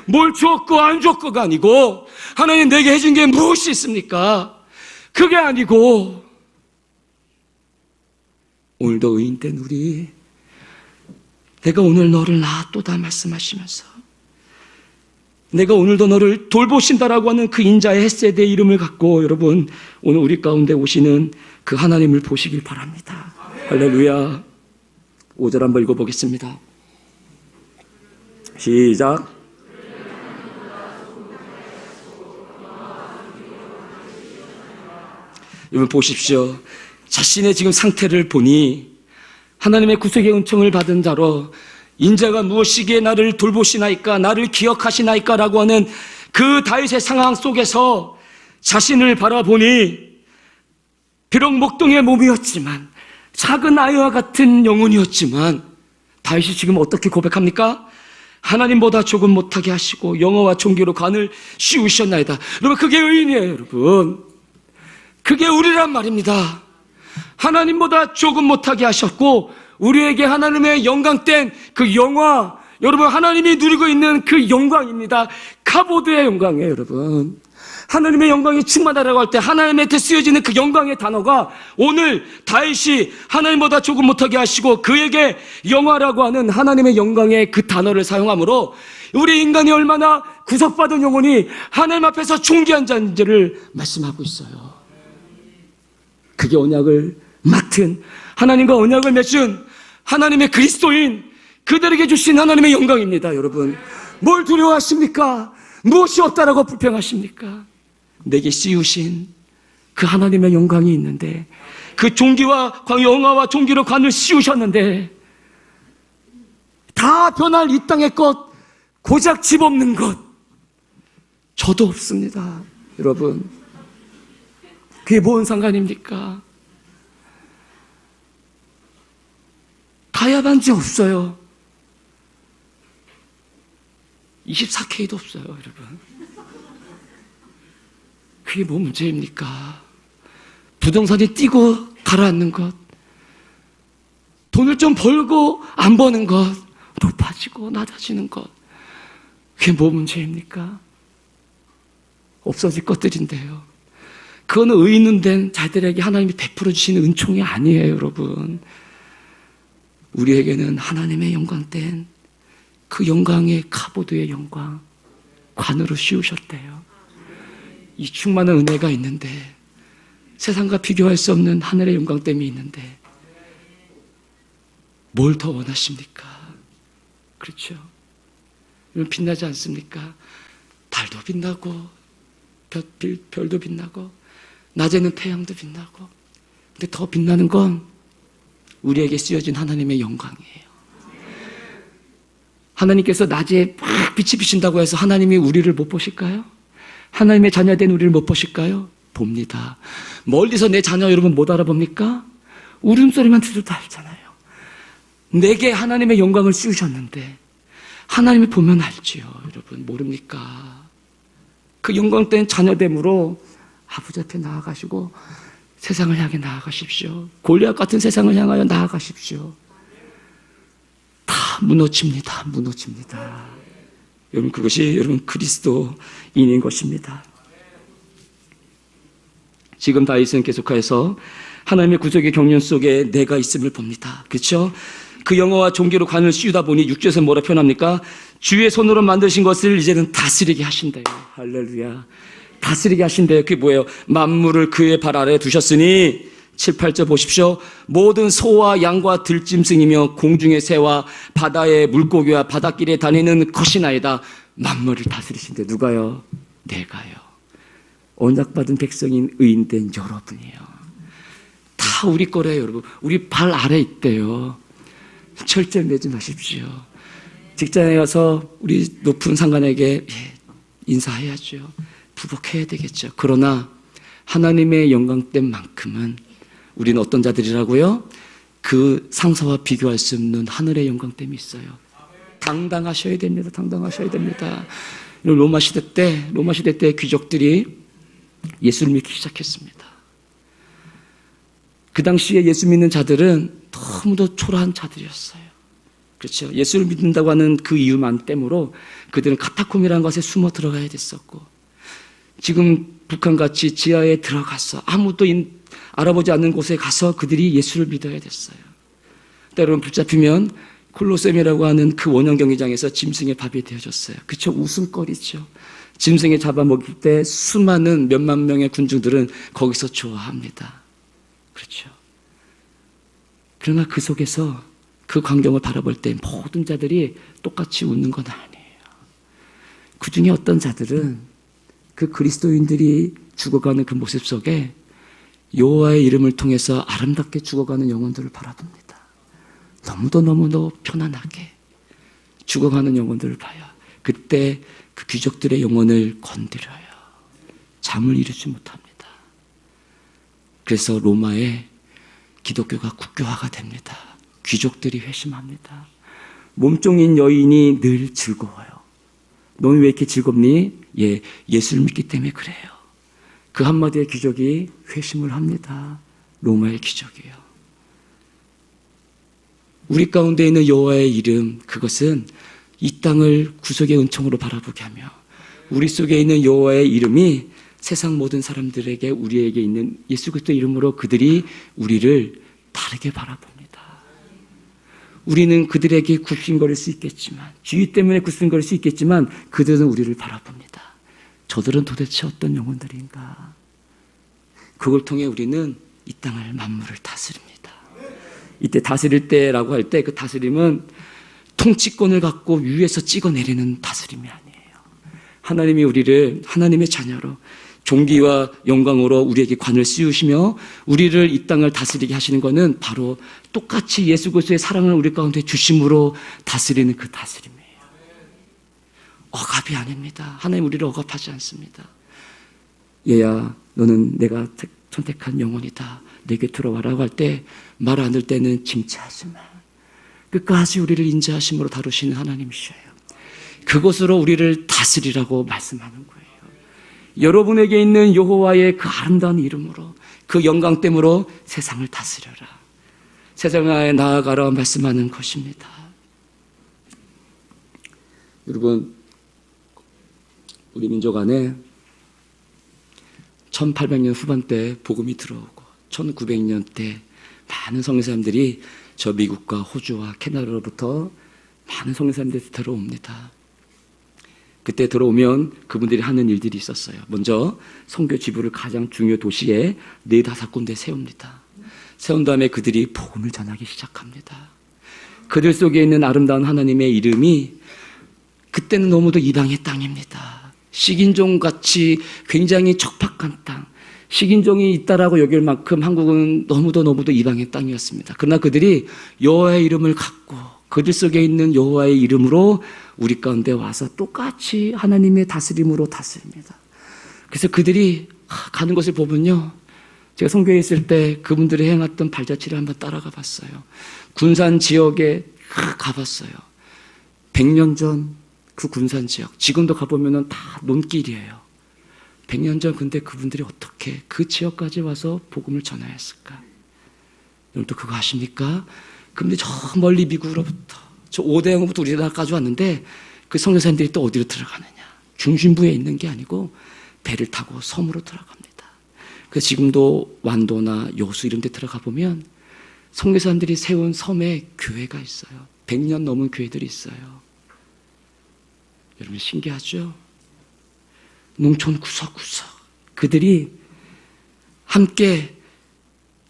A: 뭘 줬고 안 줬고가 아니고 하나님 내게 해준 게 무엇이 있습니까? 그게 아니고 오늘도 의인된 우리, 내가 오늘 너를 낳았도다 말씀하시면서 내가 오늘도 너를 돌보신다라고 하는 그 인자의 헷세드의 이름을 갖고 여러분 오늘 우리 가운데 오시는 그 하나님을 보시길 바랍니다. 할렐루야. 5절 한번 읽어보겠습니다. 시작. 여러분 보십시오. 자신의 지금 상태를 보니 하나님의 구속의 은총을 받은 자로 인자가 무엇이기에 나를 돌보시나이까, 나를 기억하시나이까 라고 하는 그 다윗의 상황 속에서 자신을 바라보니 비록 목동의 몸이었지만 작은 아이와 같은 영혼이었지만 다윗이 지금 어떻게 고백합니까? 하나님보다 조금 못하게 하시고 영어와 종기로 관을 씌우셨나이다. 여러분 그게 의인이에요, 여러분. 그게 우리란 말입니다. 하나님보다 조금 못하게 하셨고 우리에게 하나님의 영광된 그 영화, 여러분 하나님이 누리고 있는 그 영광입니다. 카보드의 영광이에요, 여러분. 하나님의 영광이 충만하라고 할 때 하나님한테 쓰여지는 그 영광의 단어가 오늘 다윗이 하나님보다 조금 못하게 하시고 그에게 영화라고 하는 하나님의 영광의 그 단어를 사용하므로 우리 인간이 얼마나 구속받은 영혼이 하나님 앞에서 존귀한 자인지를 말씀하고 있어요. 그게 언약을 맡은 하나님과 언약을 맺은 하나님의 그리스도인 그들에게 주신 하나님의 영광입니다. 여러분 뭘 두려워하십니까? 무엇이 없다라고 불평하십니까? 내게 씌우신 그 하나님의 영광이 있는데 그 종기와 영화와 종기로 관을 씌우셨는데 다 변할 이 땅의 것, 고작 집 없는 것 저도 없습니다. 여러분 그게 뭔 상관입니까? 가야 반지 없어요. 24K도 없어요, 여러분. 그게 뭐 문제입니까? 부동산이 뛰고 가라앉는 것, 돈을 좀 벌고 안 버는 것, 높아지고 낮아지는 것, 그게 뭐 문제입니까? 없어질 것들인데요. 그거는 의인 된 자들에게 하나님이 베풀어 주시는 은총이 아니에요, 여러분. 우리에게는 하나님의 영광된 그 영광의 카보드의 영광 관으로 씌우셨대요. 이 충만한 은혜가 있는데 세상과 비교할 수 없는 하늘의 영광됨이 있는데 뭘 더 원하십니까? 그렇죠? 여러분 빛나지 않습니까? 달도 빛나고 별도 빛나고 낮에는 태양도 빛나고 근데 더 빛나는 건 우리에게 쓰여진 하나님의 영광이에요. 하나님께서 낮에 막 빛이 비친다고 해서 하나님이 우리를 못 보실까요? 하나님의 자녀된 우리를 못 보실까요? 봅니다. 멀리서 내 자녀 여러분 못 알아봅니까? 울음소리만 들어도 알잖아요. 내게 하나님의 영광을 씌우셨는데 하나님이 보면 알지요. 여러분 모릅니까? 그 영광된 자녀됨으로 아버지 앞에 나아가시고 세상을 향해 나아가십시오. 골리앗 같은 세상을 향하여 나아가십시오. 다 무너집니다. 무너집니다. 여러분, 그것이 여러분 그리스도인인 것입니다. 지금 다윗은 계속해서 하나님의 구속의 경륜 속에 내가 있음을 봅니다. 그렇죠? 그 영어와 종교로 관을 씌우다 보니 6절에서 뭐라 표현합니까? 주의 손으로 만드신 것을 이제는 다스리게 하신대요. 할렐루야. 다스리게 하신대요. 그게 뭐예요? 만물을 그의 발 아래에 두셨으니 7, 8절 보십시오. 모든 소와 양과 들짐승이며 공중의 새와 바다의 물고기와 바닷길에 다니는 것이나이다. 만물을 다스리신대. 누가요? 내가요. 언약받은 백성인 의인된 여러분이요. 다 우리 거래요, 여러분. 우리 발 아래 있대요. 절대 내지 마십시오. 직장에 가서 우리 높은 상관에게 인사해야죠. 부복해야 되겠죠. 그러나 하나님의 영광된 만큼은 우리는 어떤 자들이라고요? 그 상사와 비교할 수 없는 하늘의 영광됨이 있어요. 당당하셔야 됩니다. 당당하셔야 됩니다. 로마 시대 때 귀족들이 예수를 믿기 시작했습니다. 그 당시에 예수 믿는 자들은 너무도 초라한 자들이었어요. 그렇죠. 예수를 믿는다고 하는 그 이유만 때문에 그들은 카타콤이라는 것에 숨어 들어가야 됐었고, 지금 북한같이 지하에 들어가서 아무도 알아보지 않는 곳에 가서 그들이 예수를 믿어야 됐어요. 때로는 붙잡히면 콜로세움이라고 하는 그 원형 경기장에서 짐승의 밥이 되어졌어요. 그렇죠. 웃음거리죠. 짐승에 잡아먹일 때 수많은 몇만 명의 군중들은 거기서 좋아합니다. 그렇죠. 그러나 그 속에서 그 광경을 바라볼 때 모든 자들이 똑같이 웃는 건 아니에요. 그 중에 어떤 자들은 그 그리스도인들이 죽어가는 그 모습 속에 여호와의 이름을 통해서 아름답게 죽어가는 영혼들을 바라봅니다. 너무도 편안하게 죽어가는 영혼들을 봐요. 그때 그 귀족들의 영혼을 건드려요. 잠을 이루지 못합니다. 그래서 로마에 기독교가 국교화가 됩니다. 귀족들이 회심합니다. 몸종인 여인이 늘 즐거워요. 너는 왜 이렇게 즐겁니? 예수를 믿기 때문에 그래요. 그 한마디의 기적이 회심을 합니다. 로마의 기적이에요. 우리 가운데 있는 여호와의 이름, 그것은 이 땅을 구속의 은총으로 바라보게 하며 우리 속에 있는 여호와의 이름이 세상 모든 사람들에게 우리에게 있는 예수 그리스도 이름으로 그들이 우리를 다르게 바라봅니다. 우리는 그들에게 굽신거릴 수 있겠지만, 주의 때문에 굽신거릴 수 있겠지만 그들은 우리를 바라봅니다. 저들은 도대체 어떤 영혼들인가? 그걸 통해 우리는 이 땅을 만물을 다스립니다. 이때 다스릴 때라고 할 때 그 다스림은 통치권을 갖고 위에서 찍어내리는 다스림이 아니에요. 하나님이 우리를 하나님의 자녀로 존귀와 영광으로 우리에게 관을 씌우시며 우리를 이 땅을 다스리게 하시는 것은 바로 똑같이 예수 그리스도의 사랑을 우리 가운데 주심으로 다스리는 그 다스림이에요. 억압이 아닙니다. 하나님 우리를 억압하지 않습니다. 얘야, 너는 내가 선택한 영혼이다. 내게 들어와라고 할 때 말 안 들 때는 징차하지만 끝까지 우리를 인자하심으로 다루시는 하나님이셔요. 그것으로 우리를 다스리라고 말씀하는 거예요. 여러분에게 있는 여호와의 그 아름다운 이름으로, 그 영광됨으로 세상을 다스려라. 세상에 나아가라 말씀하는 것입니다. 여러분, 우리 민족 안에 1800년 후반때 복음이 들어오고 1900년 때 많은 성교사님들이 저 미국과 호주와 캐나다로부터 많은 성교사님들이 들어옵니다. 그때 들어오면 그분들이 하는 일들이 있었어요. 먼저 선교 지부를 가장 중요 도시에 4-5군데 세웁니다. 세운 다음에 그들이 복음을 전하기 시작합니다. 그들 속에 있는 아름다운 하나님의 이름이 그때는 너무도 이방의 땅입니다. 식인종같이 굉장히 척박한 땅, 식인종이 있다라고 여길 만큼 한국은 너무도 이방의 땅이었습니다. 그러나 그들이 여호와의 이름을 갖고 그들 속에 있는 여호와의 이름으로 우리 가운데 와서 똑같이 하나님의 다스림으로 다스립니다. 그래서 그들이 가는 것을 보면요, 제가 선교에 있을 때 그분들이 행했던 발자취를 한번 따라가 봤어요. 군산 지역에 가봤어요. 100년 전 그 군산 지역, 지금도 가보면 다 논길이에요. 100년 전 근데 그분들이 어떻게 그 지역까지 와서 복음을 전하였을까? 여러분도 그거 아십니까? 그분들이 저 멀리 미국으로부터 저 오대양부터 우리나라까지 왔는데 그 선교사님들이 또 어디로 들어가느냐? 중심부에 있는 게 아니고 배를 타고 섬으로 들어갑니다. 그래서 지금도 완도나 여수 이런 데 들어가 보면 선교사님들이 세운 섬에 교회가 있어요. 100년 넘은 교회들이 있어요. 여러분 신기하죠? 농촌 구석구석 그들이 함께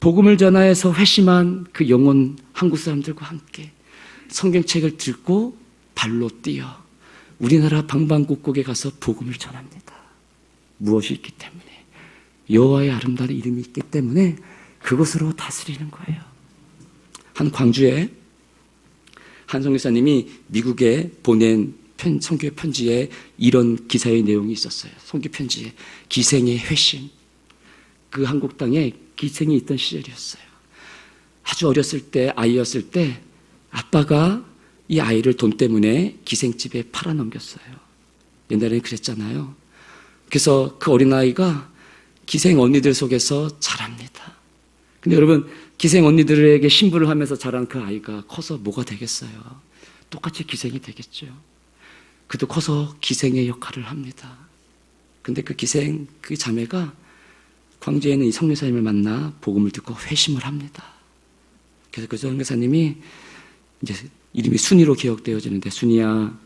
A: 복음을 전하여서 회심한 그 영혼 한국 사람들과 함께 성경책을 들고 발로 뛰어 우리나라 방방곡곡에 가서 복음을 전합니다. 무엇이 있기 때문에? 여호와의 아름다운 이름이 있기 때문에 그곳으로 다스리는 거예요. 한 광주에 한 선교사님이 미국에 보낸 선교 편지에 이런 기사의 내용이 있었어요. 선교 편지에 기생의 회심. 그 한국 땅에 기생이 있던 시절이었어요. 아주 어렸을 때 아이였을 때 아빠가 이 아이를 돈 때문에 기생집에 팔아넘겼어요. 옛날에는 그랬잖아요. 그래서 그 어린아이가 기생 언니들 속에서 자랍니다. 근데 여러분 기생 언니들에게 신부를 하면서 자란 그 아이가 커서 뭐가 되겠어요? 똑같이 기생이 되겠죠. 그도 커서 기생의 역할을 합니다. 근데 그 기생, 그 자매가 광주에 있는 이 성교사님을 만나 복음을 듣고 회심을 합니다. 그래서 그 성교사님이 이제 이름이 순이로 기억되어지는데 순이야,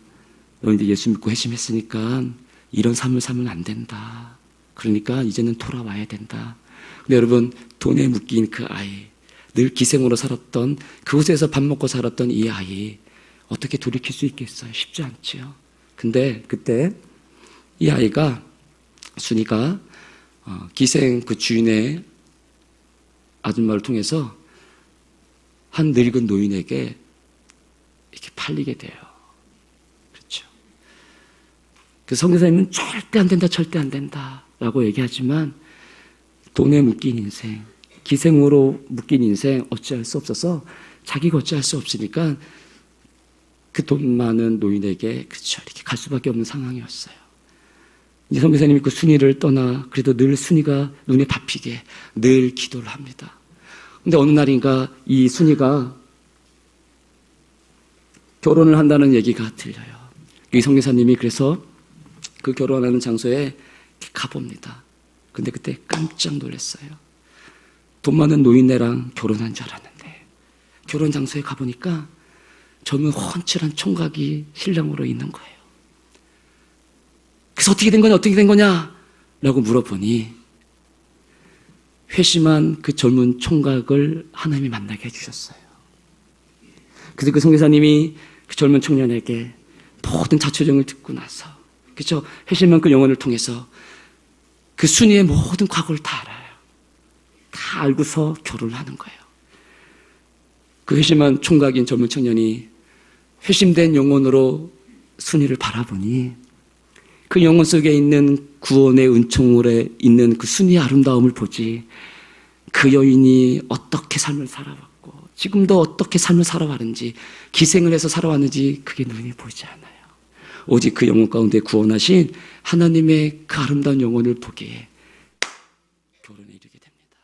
A: 너 이제 예수 믿고 회심했으니까 이런 삶을 살면 안 된다. 그러니까 이제는 돌아와야 된다. 근데 여러분 돈에 묶인 그 아이, 늘 기생으로 살았던 그곳에서 밥 먹고 살았던 이 아이 어떻게 돌이킬 수 있겠어요? 쉽지 않지요. 근데 그때 이 아이가 순이가 기생 그 주인의 아줌마를 통해서 한 늙은 노인에게 이렇게 팔리게 돼요. 그렇죠. 그 선교사님은 절대 안 된다, 절대 안 된다라고 얘기하지만 돈에 묶인 인생, 기생으로 묶인 인생 어찌할 수 없어서 자기가 어찌할 수 없으니까 그 돈 많은 노인에게 그렇죠 이렇게 갈 수밖에 없는 상황이었어요. 이제 선교사님이 그 순이를 떠나 그래도 늘 순이가 눈에 밟히게 늘 기도를 합니다. 근데 어느 날인가 이 순이가 결혼을 한다는 얘기가 들려요. 이 선교사님이 그래서 그 결혼하는 장소에 가봅니다. 근데 그때 깜짝 놀랐어요. 돈 많은 노인네랑 결혼한 줄 알았는데 결혼 장소에 가보니까 젊은 훤칠한 총각이 신랑으로 있는 거예요. 그래서 어떻게 된 거냐, 어떻게 된 거냐? 라고 물어보니 회심한 그 젊은 총각을 하나님이 만나게 해주셨어요. 그래서 그 선교사님이 그 젊은 청년에게 모든 자초정을 듣고 나서 그렇죠? 회심한 그 영혼을 통해서 그 순이의 모든 과거를 다 알아요. 다 알고서 결혼을 하는 거예요. 그 회심한 총각인 젊은 청년이 회심된 영혼으로 순이를 바라보니 그 영혼 속에 있는 구원의 은총물에 있는 그 순이의 아름다움을 보지 그 여인이 어떻게 삶을 살아왔고 지금도 어떻게 삶을 살아왔는지 기생을 해서 살아왔는지 그게 눈에 보이지 않아요. 오직 그 영혼 가운데 구원하신 하나님의 그 아름다운 영혼을 보기에 결혼에 이르게 됩니다.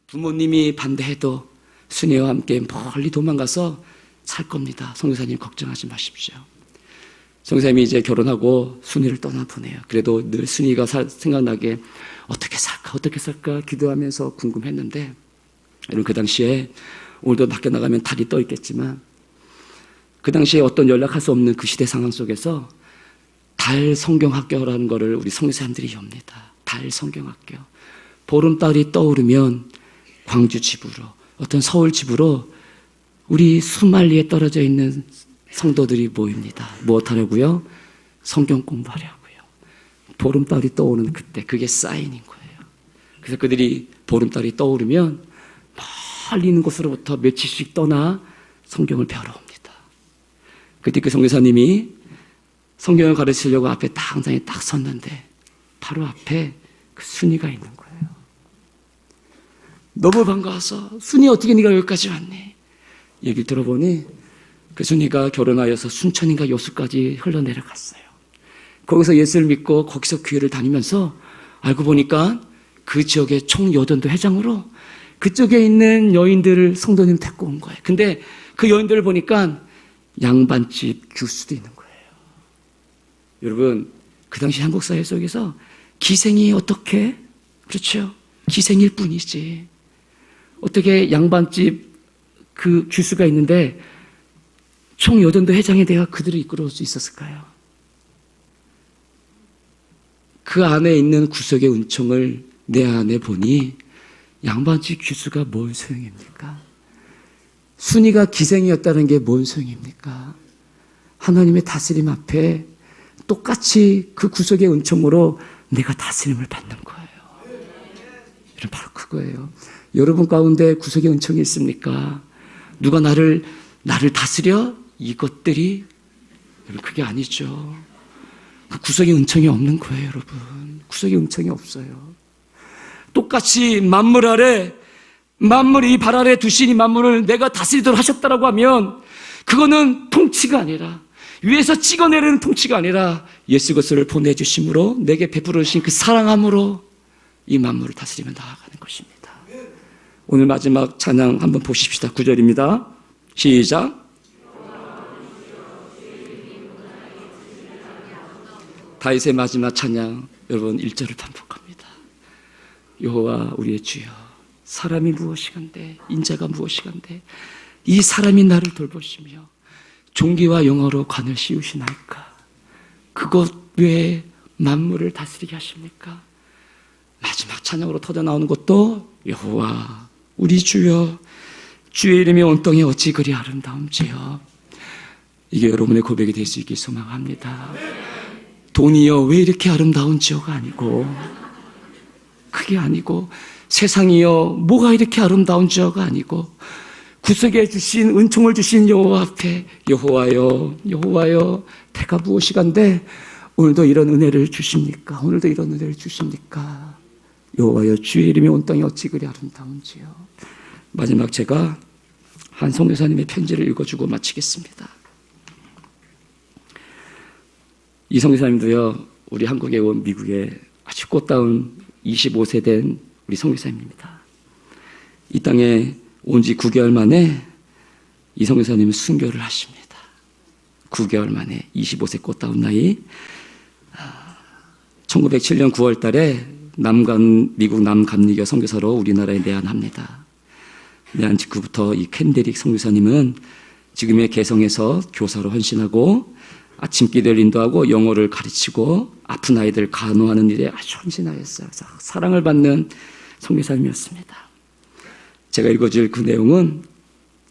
A: 부모님이 반대해도 순이와 함께 멀리 도망가서 살 겁니다. 선교사님 걱정하지 마십시오. 선교사님이 이제 결혼하고 순이를 떠나보내요. 그래도 늘 순이가 생각나게 어떻게 살까 기도하면서 궁금했는데 여러분 그 당시에 오늘도 밖에 나가면 달이 떠 있겠지만 그 당시에 어떤 연락할 수 없는 그 시대 상황 속에서 달 성경학교라는 거를 우리 선교사님들이 엽니다. 달 성경학교. 보름달이 떠오르면 광주 집으로 어떤 서울 집으로 우리 수만리에 떨어져 있는 성도들이 모입니다. 무엇 하려고요? 성경 공부하려고요. 보름달이 떠오르는 그때 그게 사인인 거예요. 그래서 그들이 보름달이 떠오르면 멀리 있는 곳으로부터 며칠씩 떠나 성경을 배우러 옵니다. 그때 그 선교사님이 성경을 가르치려고 앞에 딱 항상에 딱 섰는데 바로 앞에 그 순이가 있는 거예요. 너무 반가워서 순이 어떻게 네가 여기까지 왔니? 얘기를 들어보니 그 순이가 결혼하여서 순천인가 여수까지 흘러내려갔어요. 거기서 예수를 믿고 거기서 교회를 다니면서 알고 보니까 그 지역의 총여전도 회장으로 그쪽에 있는 여인들을 성도님 데리고 온 거예요. 근데 그 여인들을 보니까 양반집 교수도 있는 거예요. 여러분, 그 당시 한국 사회 속에서 기생이 어떻게, 그렇죠? 기생일 뿐이지. 어떻게 양반집 그 교수가 있는데 총여전도 회장이 내가 그들을 이끌어올 수 있었을까요? 그 안에 있는 구속의 은총을 내 안에 보니 양반집 교수가 뭔 소용입니까? 순이가 기생이었다는 게 뭔 소용입니까? 하나님의 다스림 앞에 똑같이 그 구속의 은총으로 내가 다스림을 받는 거예요. 이런 바로 그거예요. 여러분 가운데 구속의 은총이 있습니까? 누가 나를 다스려? 이것들이 여러분 그게 아니죠. 그 구속의 은총이 없는 거예요, 여러분. 구속의 은총이 없어요. 똑같이 만물 아래, 만물이 발 아래 두신 이 만물을 내가 다스리도록 하셨다라고 하면 그거는 통치가 아니라, 위에서 찍어내리는 통치가 아니라 예수 그리스도를 보내주심으로 내게 베풀어 주신 그 사랑함으로 이 만물을 다스리며 나아가는 것입니다. 오늘 마지막 찬양 한번 보십시다. 9절입니다. 시작. 다윗의 마지막 찬양, 여러분 1절을 반복합니다. 여호와 우리의 주여, 사람이 무엇이간데 인자가 무엇이간데 이 사람이 나를 돌보시며 종기와 영어로 관을 씌우시나이까. 그것 외에 만물을 다스리게 하십니까? 마지막 찬양으로 터져 나오는 것도 여호와 우리 주여, 주의 이름이 온 땅에 어찌 그리 아름다움지요. 이게 여러분의 고백이 될 수 있길 소망합니다. 돈이여 왜 이렇게 아름다운지요가 아니고, 그게 아니고, 세상이여 뭐가 이렇게 아름다운지요가 아니고, 구속해 주신 은총을 주신 여호와 앞에 여호와여, 여호와여, 대가 무엇이간데 오늘도 이런 은혜를 주십니까? 오늘도 이런 은혜를 주십니까? 여호와여, 주의 이름이 온 땅에 어찌 그리 아름다운지요. 마지막 제가 한 선교사님의 편지를 읽어주고 마치겠습니다. 이 선교사님도요, 우리 한국에 온 미국에 아주 꽃다운 25세 된 우리 선교사님입니다. 이 땅에 온 지 9개월 만에 이 선교사님은 순교를 하십니다. 9개월 만에 25세 꽃다운 나이. 1907년 9월 달에 미국 남감리교 선교사로 우리나라에 내한합니다. 내한 직후부터 이 캔데릭 선교사님은 지금의 개성에서 교사로 헌신하고 아침 기도를 인도하고 영어를 가르치고 아픈 아이들 간호하는 일에 아주 헌신하였어요. 사랑을 받는 선교사님이었습니다. 제가 읽어줄 그 내용은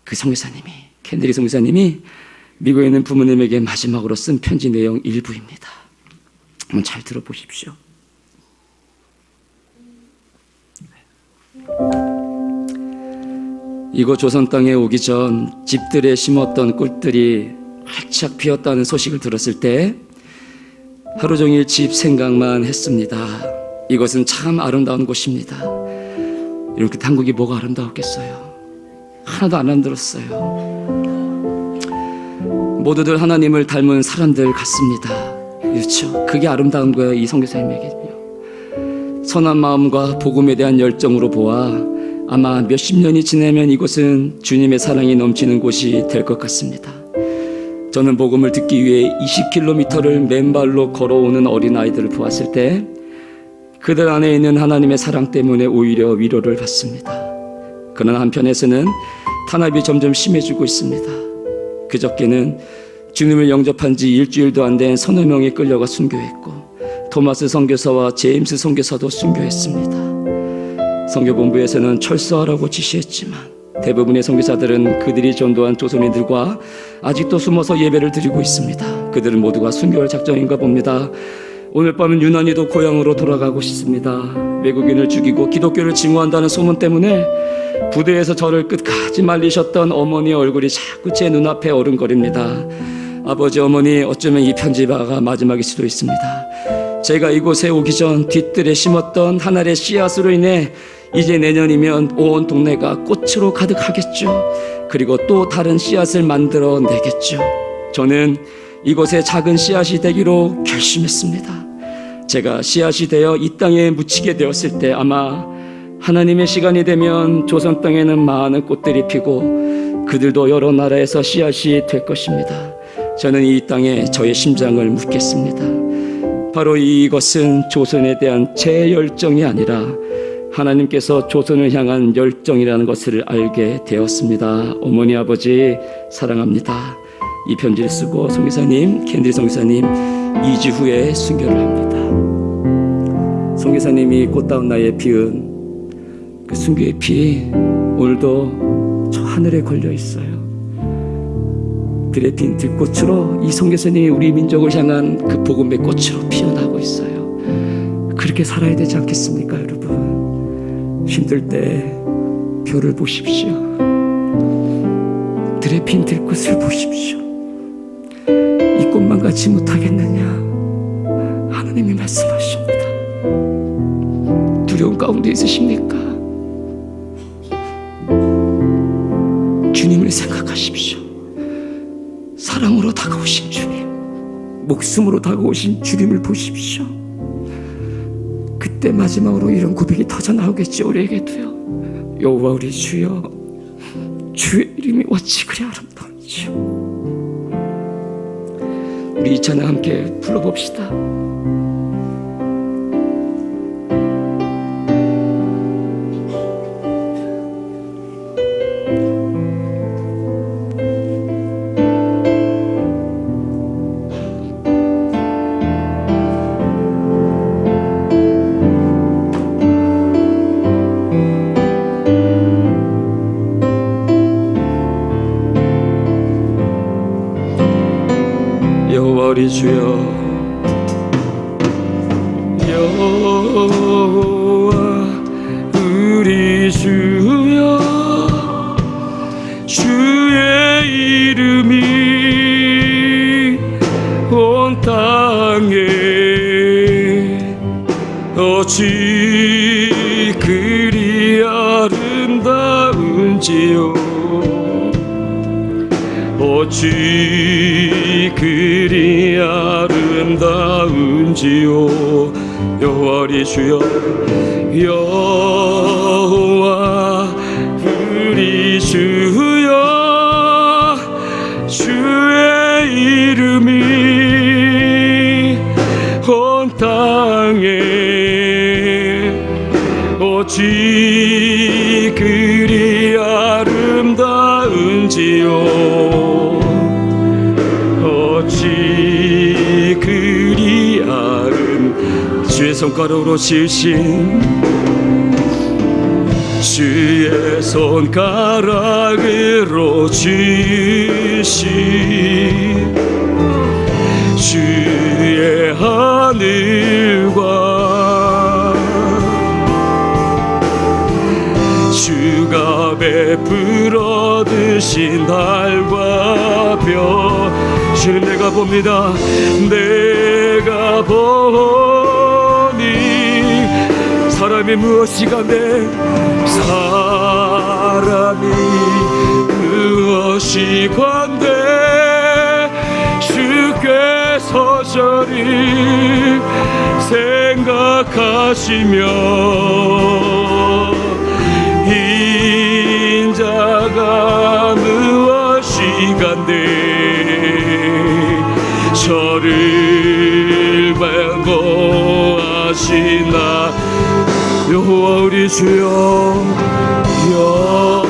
A: 그 선교사님이, 캔데릭 선교사님이 미국에 있는 부모님에게 마지막으로 쓴 편지 내용 일부입니다. 한번 잘 들어보십시오. 이곳 조선 땅에 오기 전 집들에 심었던 꿀들이 활짝 피었다는 소식을 들었을 때 하루 종일 집 생각만 했습니다. 이것은 참 아름다운 곳입니다. 이렇게 한국이 뭐가 아름다웠겠어요? 하나도 안 아름다웠어요. 모두들 하나님을 닮은 사람들 같습니다. 그렇죠. 그게 아름다운 거예요. 이 선교사님에게는요. 선한 마음과 복음에 대한 열정으로 보아 아마 몇십 년이 지나면 이곳은 주님의 사랑이 넘치는 곳이 될 것 같습니다. 저는 복음을 듣기 위해 20km를 맨발로 걸어오는 어린아이들을 보았을 때 그들 안에 있는 하나님의 사랑 때문에 오히려 위로를 받습니다. 그러나 한편에서는 탄압이 점점 심해지고 있습니다. 그저께는 주님을 영접한 지 일주일도 안 된 서너 명이 끌려가 순교했고 토마스 선교사와 제임스 선교사도 순교했습니다. 선교본부에서는 철수하라고 지시했지만 대부분의 선교사들은 그들이 전도한 조선인들과 아직도 숨어서 예배를 드리고 있습니다. 그들은 모두가 순교할 작정인가 봅니다. 오늘 밤은 유난히도 고향으로 돌아가고 싶습니다. 외국인을 죽이고 기독교를 증오한다는 소문 때문에 부대에서 저를 끝까지 말리셨던 어머니의 얼굴이 자꾸 제 눈앞에 어른거립니다. 아버지, 어머니, 어쩌면 이 편지가 마지막일 수도 있습니다. 제가 이곳에 오기 전 뒤뜰에 심었던 하나의 씨앗으로 인해 이제 내년이면 온 동네가 꽃으로 가득하겠죠. 그리고 또 다른 씨앗을 만들어 내겠죠. 저는 이곳에 작은 씨앗이 되기로 결심했습니다. 제가 씨앗이 되어 이 땅에 묻히게 되었을 때 아마 하나님의 시간이 되면 조선 땅에는 많은 꽃들이 피고 그들도 여러 나라에서 씨앗이 될 것입니다. 저는 이 땅에 저의 심장을 묻겠습니다. 바로 이것은 조선에 대한 제 열정이 아니라 하나님께서 조선을 향한 열정이라는 것을 알게 되었습니다. 어머니 아버지 사랑합니다. 이 편지를 쓰고 성교사님, 캔디 성교사님 2주 후에 순교를 합니다. 성교사님이 꽃다운 나이에 피운 그 순교의 피 오늘도 저 하늘에 걸려 있어요. 들에 핀 들꽃으로 이 성교사님이 우리 민족을 향한 그 복음의 꽃으로 피어나고 있어요. 그렇게 살아야 되지 않겠습니까, 여러분? 힘들 때 별을 보십시오. 들에 핀 들꽃을 보십시오. 이 꽃만 갖지 못하겠느냐? 하나님이 말씀하십니다. 두려움 가운데 있으십니까? 주님을 생각하십시오. 사랑으로 다가오신 주님, 목숨으로 다가오신 주님을 보십시오. 그때 마지막으로 이런 고백이 터져 나오겠죠. 우리에게도요. 여호와 우리 주여, 주의 이름이 어찌 그리 아름다운지요. 우리 이 찬양 함께 불러봅시다. 여호와 우리 주여, 여호와 우리 주여, 주의 이름이 온 땅에 어찌 그리 아름다운지요. 어찌 그리 아름다운지요. 여호와 우리 주여, 여호와 우리 주여, 주의 이름이 온 땅에 어찌 그리 아름다운지요. 어찌 그리 주의 손가락으로 지으신, 주의 손가락으로 지으신 주의 하늘과 주가 베풀어 드신 달과 별. 주님 내가 봅니다. 내가 보니 사람이 무엇이간데, 사람이 무엇이간데 주께서 저를 생각하시며 인자가 무엇이간데 저를 반복하시나. 여호와 우리 주여, 여호와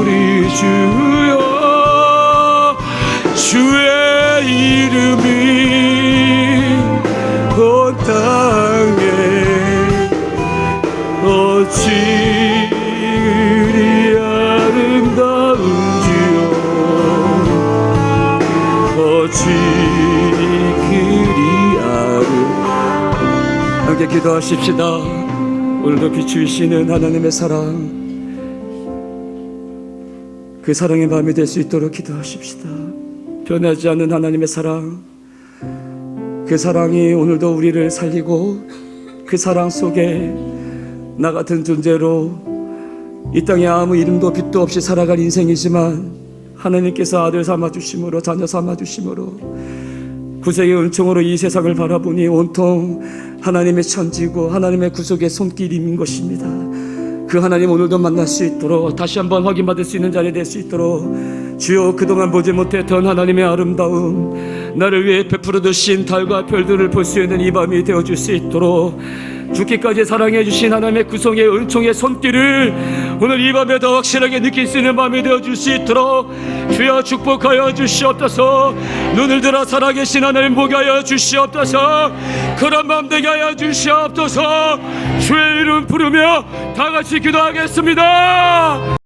A: 우리 주여, 주의 이름이 온 땅에 어찌 그리 아름다운지요. 어찌 그리 함께 기도하십시다. 오늘도 비추시는 하나님의 사랑, 그 사랑의 마음이 될 수 있도록 기도하십시다. 변하지 않는 하나님의 사랑, 그 사랑이 오늘도 우리를 살리고 그 사랑 속에 나 같은 존재로 이 땅에 아무 이름도 빛도 없이 살아갈 인생이지만 하나님께서 아들 삼아주심으로, 자녀 삼아주심으로
B: 구속의 은총으로 이 세상을 바라보니 온통 하나님의 천지고 하나님의 구속의 손길인 것입니다. 그 하나님 오늘도 만날 수 있도록, 다시 한번 확인받을 수 있는 자리 될 수 있도록 주여 그동안 보지 못했던 하나님의 아름다움, 나를 위해 베풀어 두신 달과 별들을 볼 수 있는 이 밤이 되어줄 수 있도록 죽기까지 사랑해 주신 하나님의 구속의 은총의 손길을 오늘 이 밤에 더 확실하게 느낄 수 있는 밤이 되어줄 수 있도록 주여 축복하여 주시옵소서. 눈을 들어 살아계신 하나님 보게 하여 주시옵소서. 그런 밤 되게 하여 주시옵소서. 주의 이름 부르며 다 같이 기도하겠습니다.